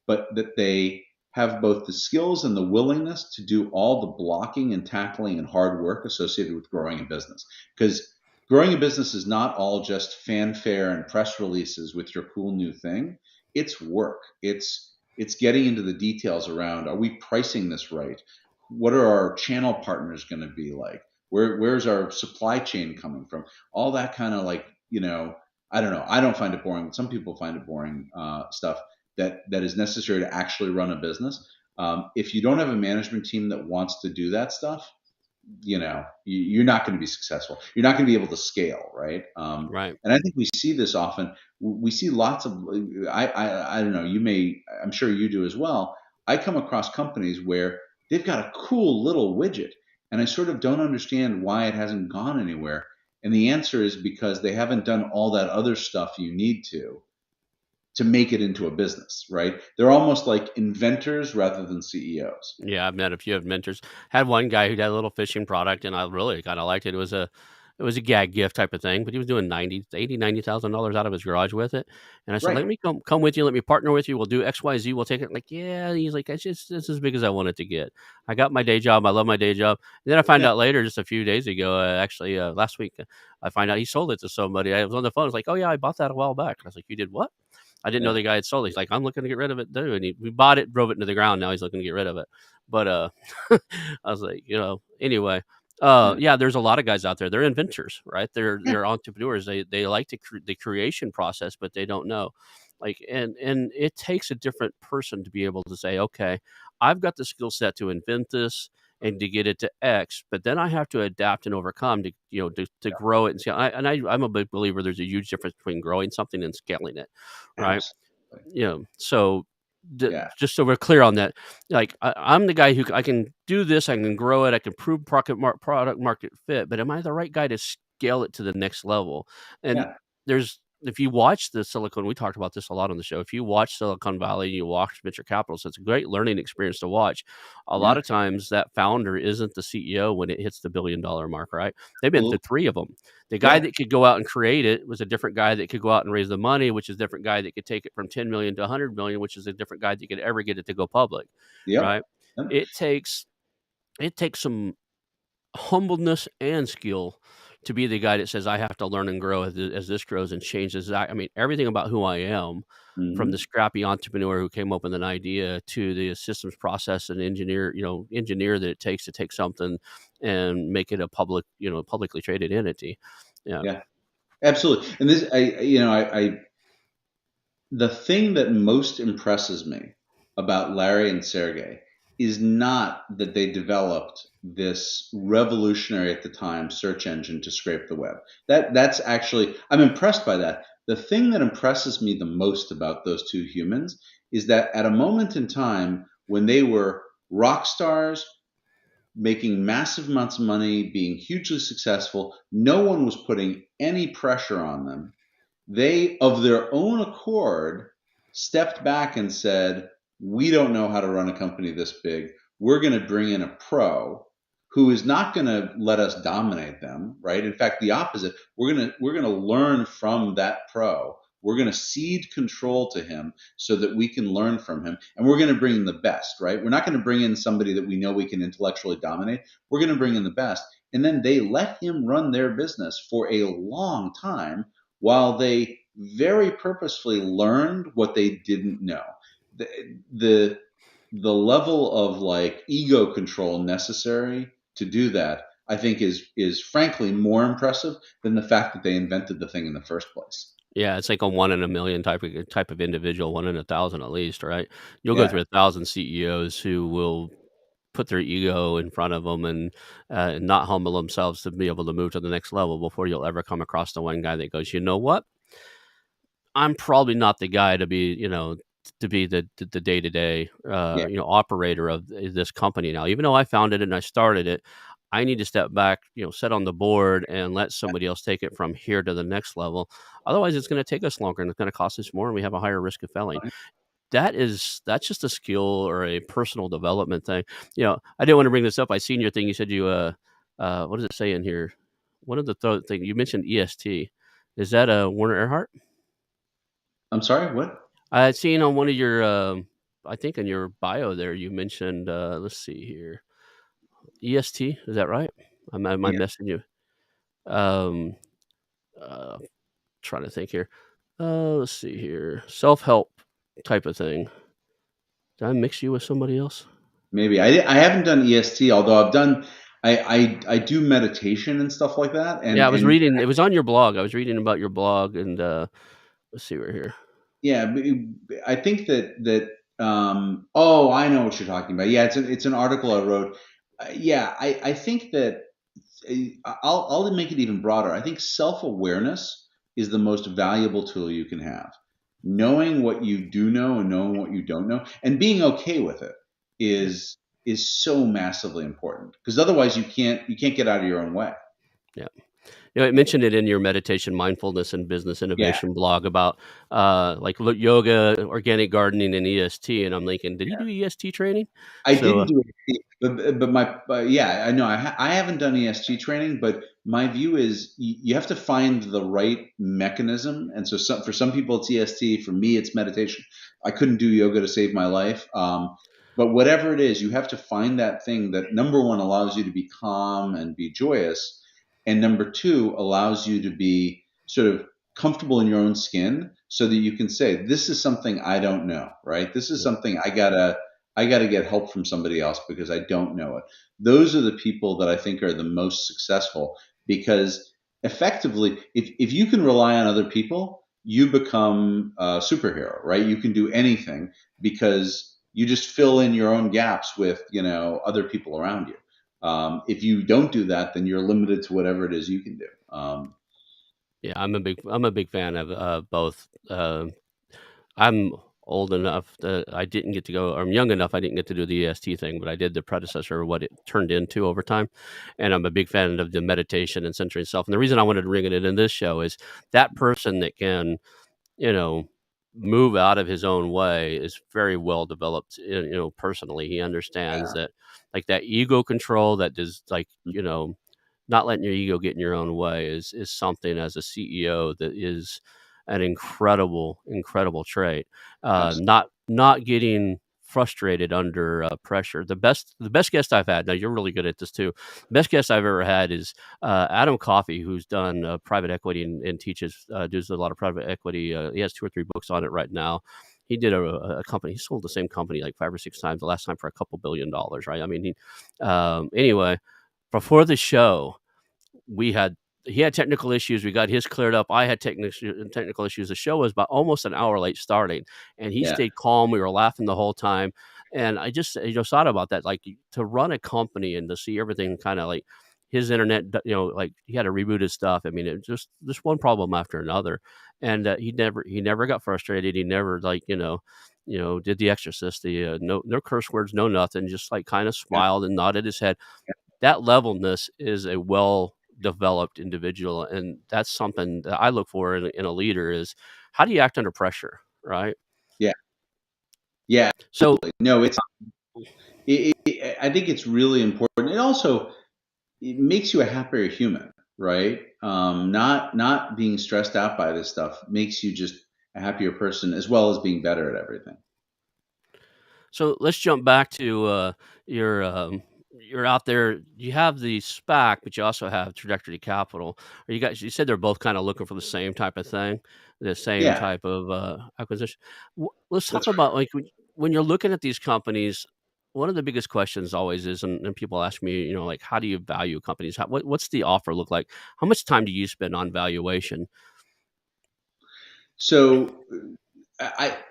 but that they have both the skills and the willingness to do all the blocking and tackling and hard work associated with growing a business. Because growing a business is not all just fanfare and press releases with your cool new thing. It's work. It's getting into the details around, are we pricing this right? What are our channel partners going to be like? Where's our supply chain coming from? All that kind of like, I don't know. I don't find it boring. Some people find it boring stuff that is necessary to actually run a business. If you don't have a management team that wants to do that stuff, you're not going to be successful. You're not going to be able to scale, right? Right. And I think we see this often. We see lots of. I don't know. I'm sure you do as well. I come across companies where they've got a cool little widget, and I sort of don't understand why it hasn't gone anywhere. And the answer is because they haven't done all that other stuff you need to make it into a business, right? They're almost like inventors rather than CEOs. Yeah, I've met a few mentors. Had one guy who had a little fishing product, and I really kind of liked it. It was a gag gift type of thing, but he was doing 90,000 out of his garage with it. And I said, Right. "Let me come with you. Let me partner with you. We'll do X, Y, Z. We'll take it." Like, yeah. He's like, "It's as big as I want it to get." I got my day job. I love my day job. And then I find Yeah. out later, just a few days ago, actually last week, I find out he sold it to somebody. I was on the phone. I was like, "Oh yeah, I bought that a while back." I was like, "You did what?" I didn't know Yeah. the guy had sold it. He's like, "I'm looking to get rid of it too." And we bought it, drove it into the ground. Now he's looking to get rid of it. But I was like, anyway. Yeah. Yeah, there's a lot of guys out there. They're inventors, right? They're Yeah. they're entrepreneurs. They like the creation process, but they don't know. Like, and it takes a different person to be able to say, okay, I've got the skill set to invent this and to get it to X, but then I have to adapt and overcome to grow it and scale. I'm a big believer. There's a huge difference between growing something and scaling it, right? Absolutely. So Yeah. just so we're clear on that, like I'm the guy who I can do this, I can grow it, I can prove product market fit, but am I the right guy to scale it to the next level? And Yeah. there's if you watch the Silicon, we talked about this a lot on the show. If you watch Silicon Valley, you watch venture capital, so it's a great learning experience to watch. A lot Yeah, of times that founder isn't the CEO when it hits the $1 billion mark, right? They've been through absolutely. three of them. The guy Yeah, that could go out and create it was a different guy that could go out and raise the money, which is a different guy that could take it from 10 million to 100 million, which is a different guy that could ever get it to go public, yep. right? Yep. It takes some humbleness and skill to be the guy that says I have to learn and grow as this grows and changes. I mean, everything about who I am, from the Hmm. scrappy entrepreneur who came up with an idea to the systems process and engineer that it takes to take something and make it a publicly traded entity. Yeah, Yeah, absolutely. And this, I the thing that most impresses me about Larry and Sergey is not that they developed this revolutionary at the time search engine to scrape the web. That's actually, I'm impressed by that. The thing that impresses me the most about those two humans is that at a moment in time when they were rock stars, making massive amounts of money, being hugely successful, no one was putting any pressure on them. They, of their own accord, stepped back and said, we don't know how to run a company this big. We're going to bring in a pro who is not going to let us dominate them, right? In fact, the opposite. We're going to learn from that pro. We're going to cede control to him so that we can learn from him, and we're going to bring in the best, right? We're not going to bring in somebody that we know we can intellectually dominate. We're going to bring in the best. And then they let him run their business for a long time while they very purposefully learned what they didn't know. The, the, the level of like ego control necessary to do that, I think, is frankly more impressive than the fact that they invented the thing in the first place. yeah, it's like a 1 in a million type of individual, 1 in 1,000 at least, right? You'll go Yeah, through 1,000 CEOs who will put their ego in front of them and not humble themselves to be able to move to the next level before you'll ever come across the one guy that goes, you know what? I'm probably not the guy to be, to be the day to day, yeah, operator of this company now. Even though I founded it and I started it, I need to step back, sit on the board and let somebody else take it from here to the next level. Otherwise, it's going to take us longer and it's going to cost us more, and we have a higher risk of failing. That's just a skill or a personal development thing. I didn't want to bring this up. I seen your thing. You said what does it say in here? One of the thing you mentioned EST. Is that a Werner Erhard? I'm sorry, what? I had seen on one of your, I think in your bio there, you mentioned, let's see here, EST. Is that right? Am I Yeah, messing you? Um, uh, Trying to think here. Let's see here. Self help type of thing. Did I mix you with somebody else? maybe I haven't done EST, although I've done I do meditation and stuff like that, Yeah, and I was reading. It was on your blog. I was reading about your blog, and let's see, we're here. yeah, I think that oh, I know what you're talking about. Yeah, it's an article I wrote. Yeah, I think that I'll make it even broader. I think self-awareness is the most valuable tool you can have. Knowing what you do know and knowing what you don't know and being okay with it Yeah, is so massively important because otherwise you can't get out of your own way. yeah. It mentioned it in your meditation, mindfulness, and business Yeah. innovation blog about like yoga, organic gardening, and EST. And I'm thinking, did he do EST training? I So didn't do it, but yeah, I know I haven't done ESG training, but my view is you have to find the right mechanism, and so for some people it's EST, for me it's meditation. I couldn't do yoga to save my life, but whatever it is, you have to find that thing that number one allows you to be calm and be joyous, and number two allows you to be sort of comfortable in your own skin, so that you can say, this is something I don't know, right? This is yeah, something I got to get help from somebody else because I don't know it. Those are the people that I think are the most successful because effectively, if you can rely on other people, you become a superhero, right? You can do anything because you just fill in your own gaps with, other people around you. If you don't do that, then you're limited to whatever it is you can do. yeah. I'm a big fan of both. I'm old enough that I didn't get to go, or I'm young enough I didn't get to do the EST thing, but I did the predecessor of what it turned into over time. And I'm a big fan of the meditation and centering self. And the reason I wanted to bring it in this show is that person that can, you know, move out of his own way is very well developed, personally. He understands Yeah. that, like, that ego control, that does, like, not letting your ego get in your own way is something as a CEO that is an incredible, incredible trait. Absolutely. Not getting frustrated under pressure. The best guest I've had. Now you're really good at this too. Best guest I've ever had is Adam Coffey, who's done private equity and teaches does a lot of private equity. He has 2 or 3 books on it right now. He did a company. He sold the same company like 5 or 6 times. The last time for a couple $1 billion, right? I mean, anyway, before the show, we had he had technical issues. We got his cleared up. I had technical issues. The show was about almost an hour late starting, and he Yeah. stayed calm. We were laughing the whole time, and I just thought about that, like, to run a company and to see everything kind of like his internet, like he had to reboot his stuff. I mean, it just one problem after another, and he never got frustrated. He never, like, did the Exorcist, the no curse words, no nothing, just like kind of Yeah. smiled and nodded his head. That levelness is a well-developed individual, and that's something that I look for in a leader is, how do you act under pressure, right? Yeah. Yeah. So No, I think it's really important. It also it makes you a happier human, right? Not being stressed out by this stuff makes you just a happier person as well as being better at everything. So let's jump back to your you're out there. You have the SPAC, but you also have Trajectory Capital. Are you guys? You said they're both kind of looking for the same type of thing, the same Yeah, type of acquisition. Let's talk that's about, like, when you're looking at these companies. One of the biggest questions always is, and people ask me, like, how do you value companies? What's the offer look like? How much time do you spend on valuation? so.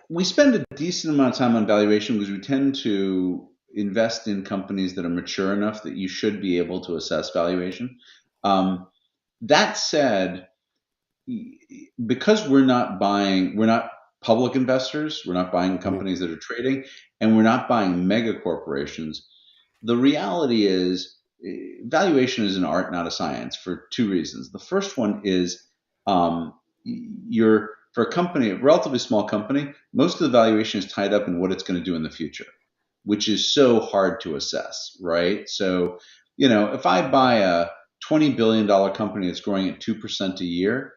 We spend a decent amount of time on valuation because we tend to invest in companies that are mature enough that you should be able to assess valuation. Um, that said, because we're not public investors, we're not buying Mhm. companies that are trading, and we're not buying mega corporations. The reality is, valuation is an art, not a science, for 2 reasons. The first one is, you're for a company, a relatively small company, most of the valuation is tied up in what it's going to do in the future, which is so hard to assess, right? So, if I buy a $20 billion company that's growing at 2% a year,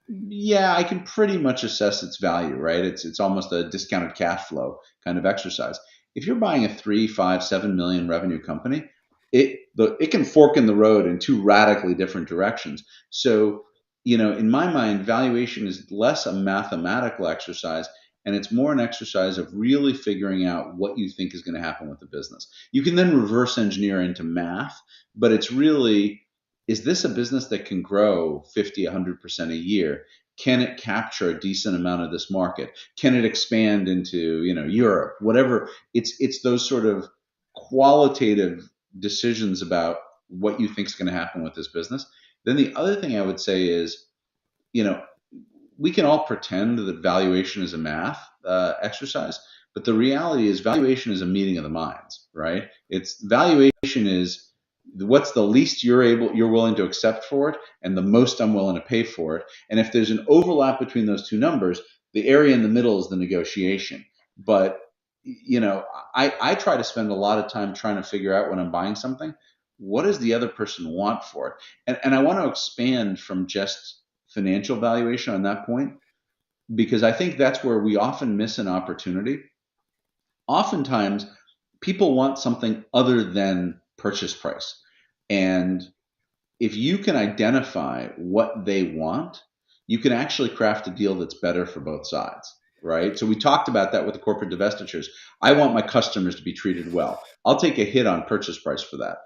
yeah, I can pretty much assess its value, right? It's almost a discounted cash flow kind of exercise. If you're buying a 3, 5, 7 million revenue company, it can fork in the road in 2 radically different directions. So, in my mind, valuation is less a mathematical exercise and it's more an exercise of really figuring out what you think is going to happen with the business. You can then reverse engineer into math, but it's really, is this a business that can grow 50, 100% a year? Can it capture a decent amount of this market? Can it expand into, Europe, whatever? It's those sort of qualitative decisions about what you think is going to happen with this business. Then the other thing I would say is, you know, we can all pretend that valuation is a math exercise, but the reality is valuation is a meeting of the minds, right? It's valuation is what's the least you're willing to accept for it, and the most I'm willing to pay for it. And if there's an overlap between those two numbers, the area in the middle is the negotiation. But I try to spend a lot of time trying to figure out when I'm buying something, what does the other person want for it, and I want to expand from just financial valuation on that point because I think that's where we often miss an opportunity. Oftentimes, people want something other than purchase price. And if you can identify what they want, you can actually craft a deal that's better for both sides, right? So we talked about that with the corporate divestitures. I want my customers to be treated well. I'll take a hit on purchase price for that.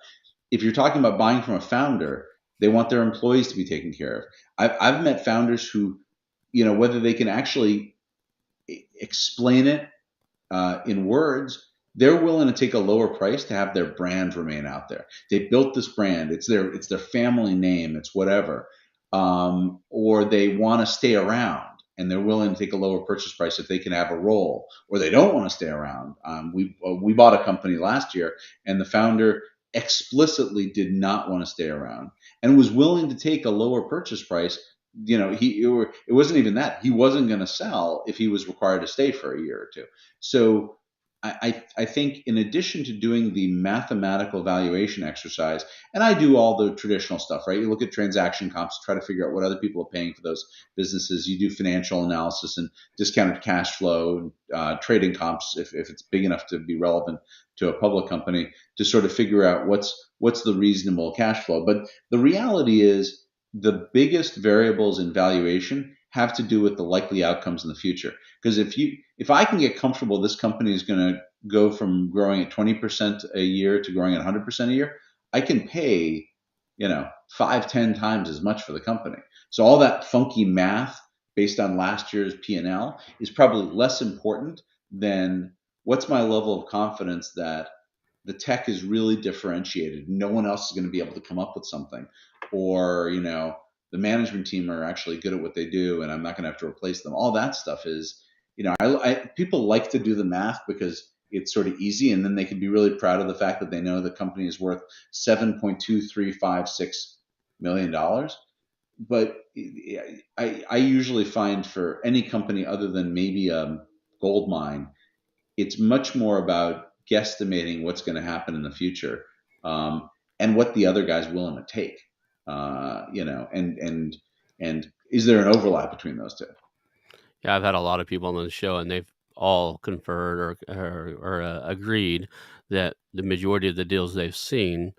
If you're talking about buying from a founder, they want their employees to be taken care of. I've met founders who, whether they can actually explain it in words, they're willing to take a lower price to have their brand remain out there. They built this brand; it's their family name, it's whatever, or they want to stay around. and they're willing to take a lower purchase price if they can have a role, or they don't want to stay around. We bought a company last year, and the founder explicitly did not want to stay around and was willing to take a lower purchase price. It wasn't even that he wasn't going to sell if he was required to stay for a year or two. So I think in addition to doing the mathematical valuation exercise, and I do all the traditional stuff, right? You look at transaction comps, try to figure out what other people are paying for those businesses. You do financial analysis and discounted cash flow, trading comps, if it's big enough to be relevant to a public company, to sort of figure out what's the reasonable cash flow. But the reality is the biggest variables in valuation have to do with the likely outcomes in the future. Because if I can get comfortable this company is going to go from growing at 20% a year to growing at 100% a year, I can pay, 5, 10 times as much for the company. So all that funky math based on last year's P&L is probably less important than what's my level of confidence that the tech is really differentiated. No one else is going to be able to come up with something, or the management team are actually good at what they do, and I'm not going to have to replace them. All that stuff is, people like to do the math because it's sort of easy, and then they can be really proud of the fact that they know the company is worth $7.2356 million. But I usually find for any company other than maybe a gold mine, it's much more about guesstimating what's going to happen in the future, and what the other guy's willing to take. And is there an overlap between those two? Yeah, I've had a lot of people on the show, and they've all conferred or agreed that the majority of the deals they've seen,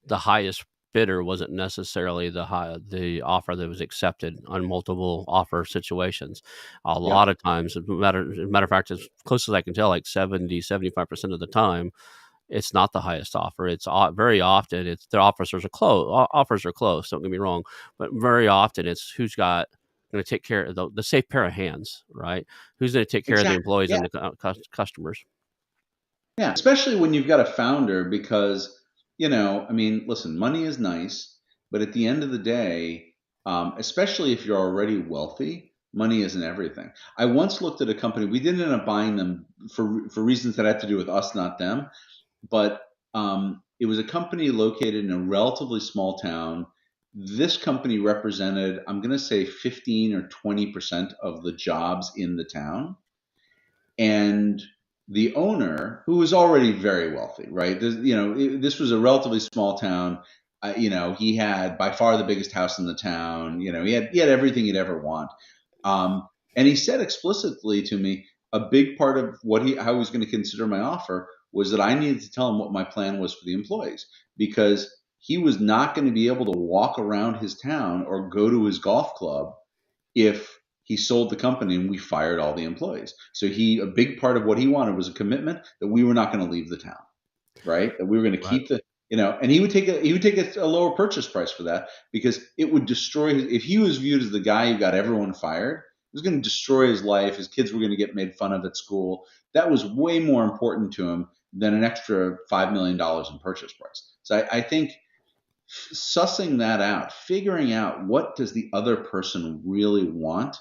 the highest bidder wasn't necessarily the offer that was accepted on multiple offer situations. A Yeah, lot of times, as a matter of fact, as close as I can tell, like 70-75% of the time, it's not the highest offer. It's very often it's the offers are close. Offers are close. Don't get me wrong, but very often it's who's got going to take care of the safe pair of hands, right? Who's going to take care of the exactly. employees Yeah, and the customers? yeah. Especially when you've got a founder, because listen, money is nice, but at the end of the day, especially if you're already wealthy, money isn't everything. I once looked at a company. We didn't end up buying them for reasons that had to do with us, not them. But it was a company located in a relatively small town. This company represented, I'm going to say, 15 or 20% of the jobs in the town. And the owner, who was already very wealthy, right? This was a relatively small town. He had by far the biggest house in the town. He had everything you'd ever want. And he said explicitly to me, a big part of how he was going to consider my offer was that I needed to tell him what my plan was for the employees, because he was not going to be able to walk around his town or go to his golf club if he sold the company and we fired all the employees. So a big part of what he wanted was a commitment that we were not going to leave the town, right? That we were going to Right. keep and he would take a lower purchase price for that, because it would destroy if he was viewed as the guy who got everyone fired. It was going to destroy his life. His kids were going to get made fun of at school. That was way more important to him than an extra $5 million in purchase price. So I think sussing that out, figuring out what does the other person really want,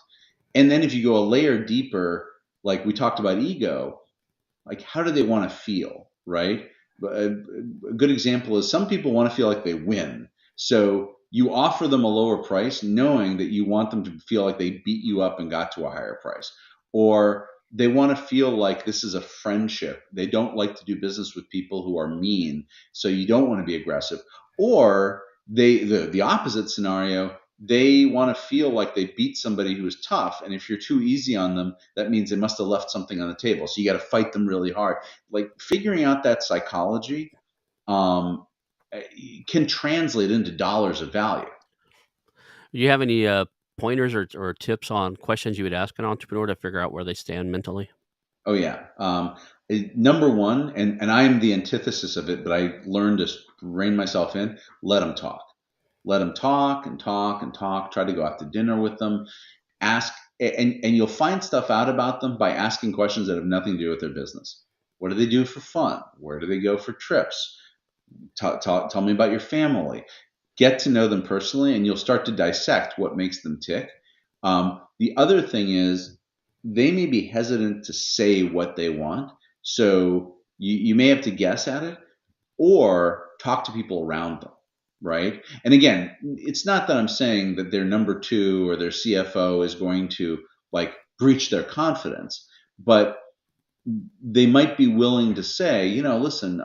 and then if you go a layer deeper, like we talked about ego, like how do they want to feel, right? A good example is some people want to feel like they win. So you offer them a lower price knowing that you want them to feel like they beat you up and got to a higher price. Or they want to feel like this is a friendship. They don't like to do business with people who are mean, so you don't want to be aggressive. Or the opposite scenario, they want to feel like they beat somebody who is tough, and if you're too easy on them, that means they must have left something on the table, so you got to fight them really hard. Like figuring out that psychology um, can translate into dollars of value. Do you have any pointers or tips on questions you would ask an entrepreneur to figure out where they stand mentally? Oh yeah. Number one, and I am the antithesis of it, but I learned to rein myself in. Let them talk. Let them talk and talk and talk. Try to go out to dinner with them. Ask, and you'll find stuff out about them by asking questions that have nothing to do with their business. What do they do for fun? Where do they go for trips? Tell me about your family. Get to know them personally, and you'll start to dissect what makes them tick. The other thing is they may be hesitant to say what they want. So you may have to guess at it or talk to people around them, right? And again, it's not that I'm saying that their number two or their CFO is going to like breach their confidence, but they might be willing to say, listen,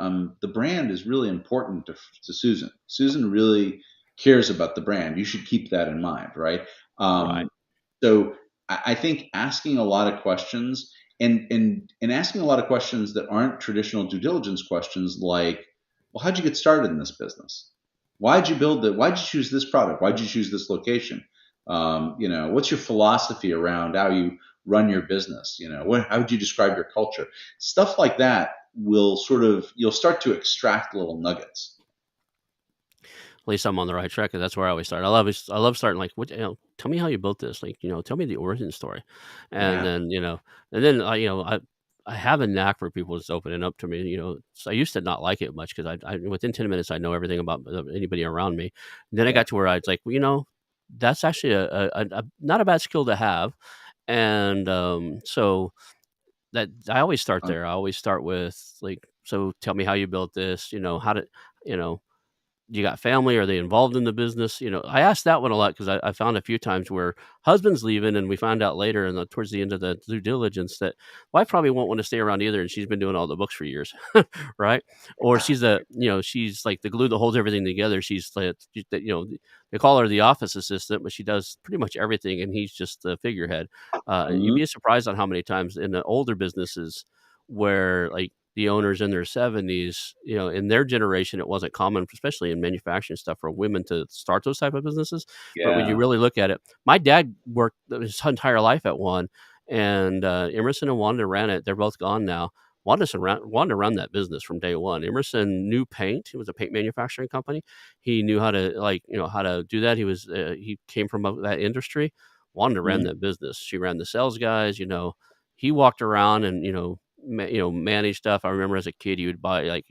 the brand is really important to Susan. Susan really cares about the brand. You should keep that in mind, right? Right. So I think asking a lot of questions and asking a lot of questions that aren't traditional due diligence questions like, well, how'd you get started in this business? Why'd you build it? Why'd you choose this product? Why'd you choose this location? What's your philosophy around how you run your business? How would you describe your culture? Stuff like that will you'll start to extract little nuggets. At least I'm on the right track, 'cause that's where I always start. I love starting, like, "What, tell me how you built this, like, tell me the origin story." And Yeah. then, I have a knack for people just opening up to me. So I used to not like it much, 'cause I within 10 minutes, I know everything about anybody around me. And then I Yeah. got to where I was like, "Well, that's actually a not a bad skill to have." And, so that I always start Uh, there. I always start with, like, "So tell me how you built this, how did" you know you got family? Are they involved in the business? I asked that one a lot, because I found a few times where husband's leaving, and we find out later towards the end of the due diligence that wife probably won't want to stay around either, and she's been doing all the books for years, right? Or she's like the glue that holds everything together. They call her the office assistant, but she does pretty much everything, and he's just the figurehead. You'd mhm. be surprised on how many times in the older businesses where, like, the owners in their 70s, in their generation, it wasn't common, especially in manufacturing stuff, for women to start those type of businesses. But when you Yeah. really look at it, my dad worked his entire life at one, and Emerson and Wanda ran it. They're both gone now. Wanda run that business from day one. Emerson knew paint. It was a paint manufacturing company. He knew how to, how to do that. He came from that industry. Wanda ran Mhm. that business. She ran the sales guys. He walked around and manage stuff. I remember as a kid, he would buy, like,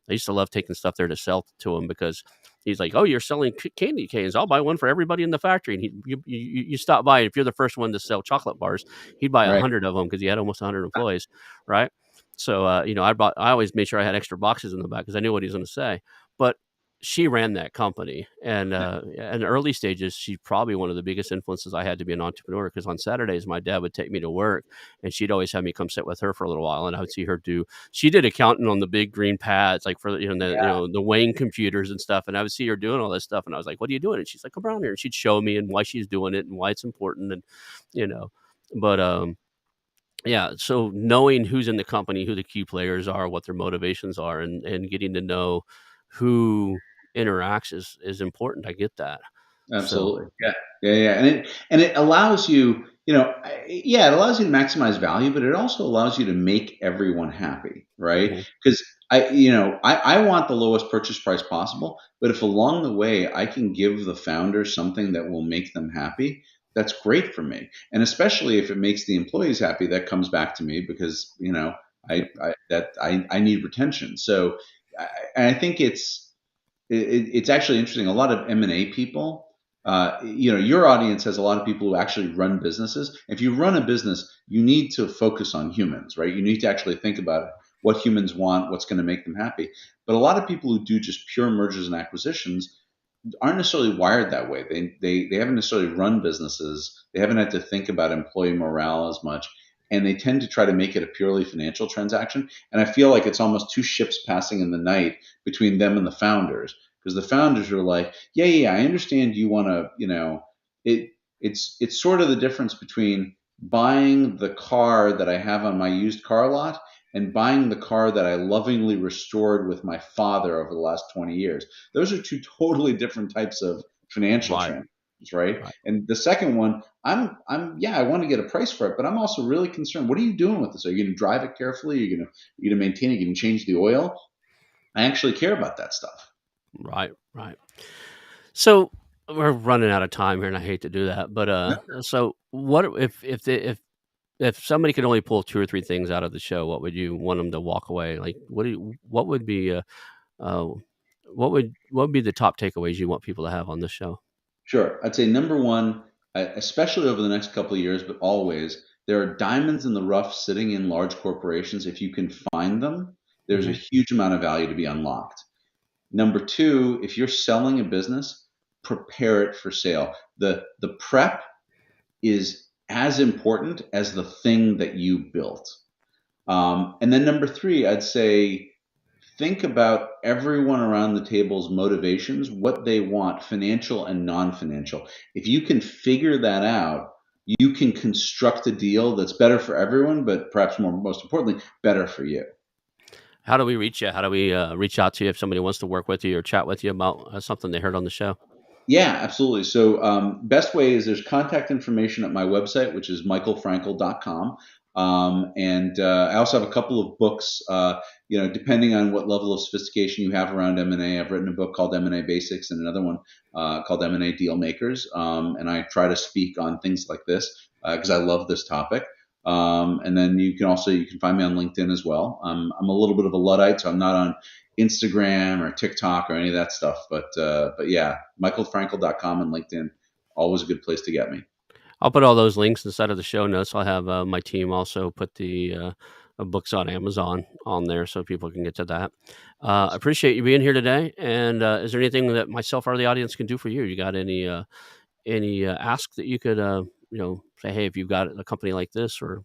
I used to love taking stuff there to sell to him, because he's like, "Oh, you're selling candy canes? I'll buy one for everybody in the factory." And you stop by, and if you're the first one to sell chocolate bars, he'd buy Right. 100 of them, because he had almost 100 employees, right? So I always made sure I had extra boxes in the back, because I knew what he was going to say. But she ran that company, and in the early stages, she's probably one of the biggest influences I had to be an entrepreneur, because on Saturdays my dad would take me to work, and she'd always have me come sit with her for a little while, and I would see her do. She did accounting on the big green pads, like, for the weighing computers and stuff, and I would see her doing all this stuff, and I was like, "What are you doing?" And she's like, "Come around here," and she'd show me and why she's doing it and why it's important, and you know, but yeah. So knowing who's in the company, who the key players are, what their motivations are, and getting to know who interacts is important. I get that. So. Absolutely. Yeah. Yeah. Yeah. And it allows you, yeah, it allows you to maximize value, but it also allows you to make everyone happy, right? Mhm. Because I want the lowest purchase price possible, but if along the way I can give the founder something that will make them happy, that's great for me. And especially if it makes the employees happy, that comes back to me because, Yep. I need retention. So I think it's actually interesting. A lot of M&A people, your audience has a lot of people who actually run businesses. If you run a business, you need to focus on humans, right? You need to actually think about what humans want, what's going to make them happy. But a lot of people who do just pure mergers and acquisitions aren't necessarily wired that way. They haven't necessarily run businesses. They haven't had to think about employee morale as much, and they tend to try to make it a purely financial transaction. And I feel like it's almost two ships passing in the night between them and the founders, because the founders are like, yeah, yeah, I understand you want to, it. It's sort of the difference between buying the car that I have on my used car lot and buying the car that I lovingly restored with my father over the last 20 years. Those are two totally different types of financial Right. transactions, right? Right. And the second one, yeah, I want to get a price for it, but I'm also really concerned. What are you doing with this? Are you going to drive it carefully? Are you going to maintain it? Are you going to change the oil? I actually care about that stuff. Right. Right. So we're running out of time here, and I hate to do that, but No, so what if somebody could only pull two or three things out of the show, what would you want them to walk away? Like, what would be uh, what would be the top takeaways you want people to have on this show? sure. I'd say number one. especially over the next couple of years, but always, there are diamonds in the rough sitting in large corporations. If you can find them, there's a Hmm. huge amount of value to be unlocked. Number two, if you're selling a business, prepare it for sale. The prep is as important as the thing that you built. And then number three, I'd say think about everyone around the table's motivations, what they want, financial and non-financial. If you can figure that out, you can construct a deal that's better for everyone, but perhaps most importantly, better for you. How do we reach you? How do we reach out to you if somebody wants to work with you or chat with you about something they heard on the show? Yeah, absolutely. So, best way is there's contact information at my website, which is michaelfrankel.com. And I also have a couple of books, depending on what level of sophistication you have around M&A. I've written a book called M&A Basics and another one called M&A Deal Makers. And I try to speak on things like this because I love this topic. And then you can find me on LinkedIn as well. I'm a little bit of a Luddite, so I'm not on Instagram or TikTok or any of that stuff. But yeah, michaelfrankel.com and LinkedIn, always a good place to get me. I'll put all those links inside of the show notes. I'll have my team also put the books on Amazon on there so people can get to that. I appreciate you being here today. And is there anything that myself or the audience can do for you? You got any ask that you could say, hey, if you've got a company like this or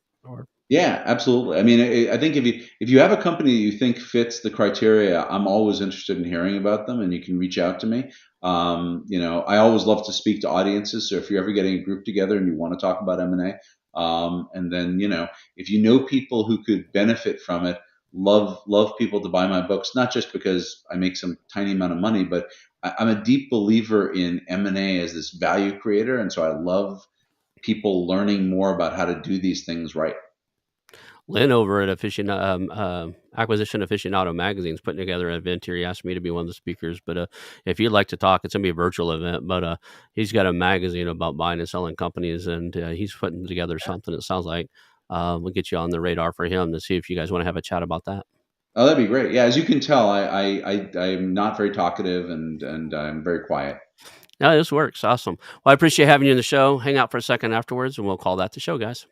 Yeah, absolutely. I mean, I think if you have a company that you think fits the criteria, I'm always interested in hearing about them, and you can reach out to me. I always love to speak to audiences. So if you're ever getting a group together and you want to talk about M&A, and then if you know people who could benefit from it, love people to buy my books. Not just because I make some tiny amount of money, but I'm a deep believer in M&A as this value creator, and so I love people learning more about how to do these things right. Lynn over at Acquisition Aficionado Magazine's putting together an event here. He asked me to be one of the speakers, but if you'd like to talk, it's gonna be a virtual event. But he's got a magazine about buying and selling companies, and he's putting together something. It sounds like we'll get you on the radar for him to see if you guys want to have a chat about that. Oh, that'd be great. Yeah, as you can tell, I'm not very talkative and I'm very quiet. Yeah, this works. Awesome. Well, I appreciate having you in the show. Hang out for a second afterwards, and we'll call that the show, guys.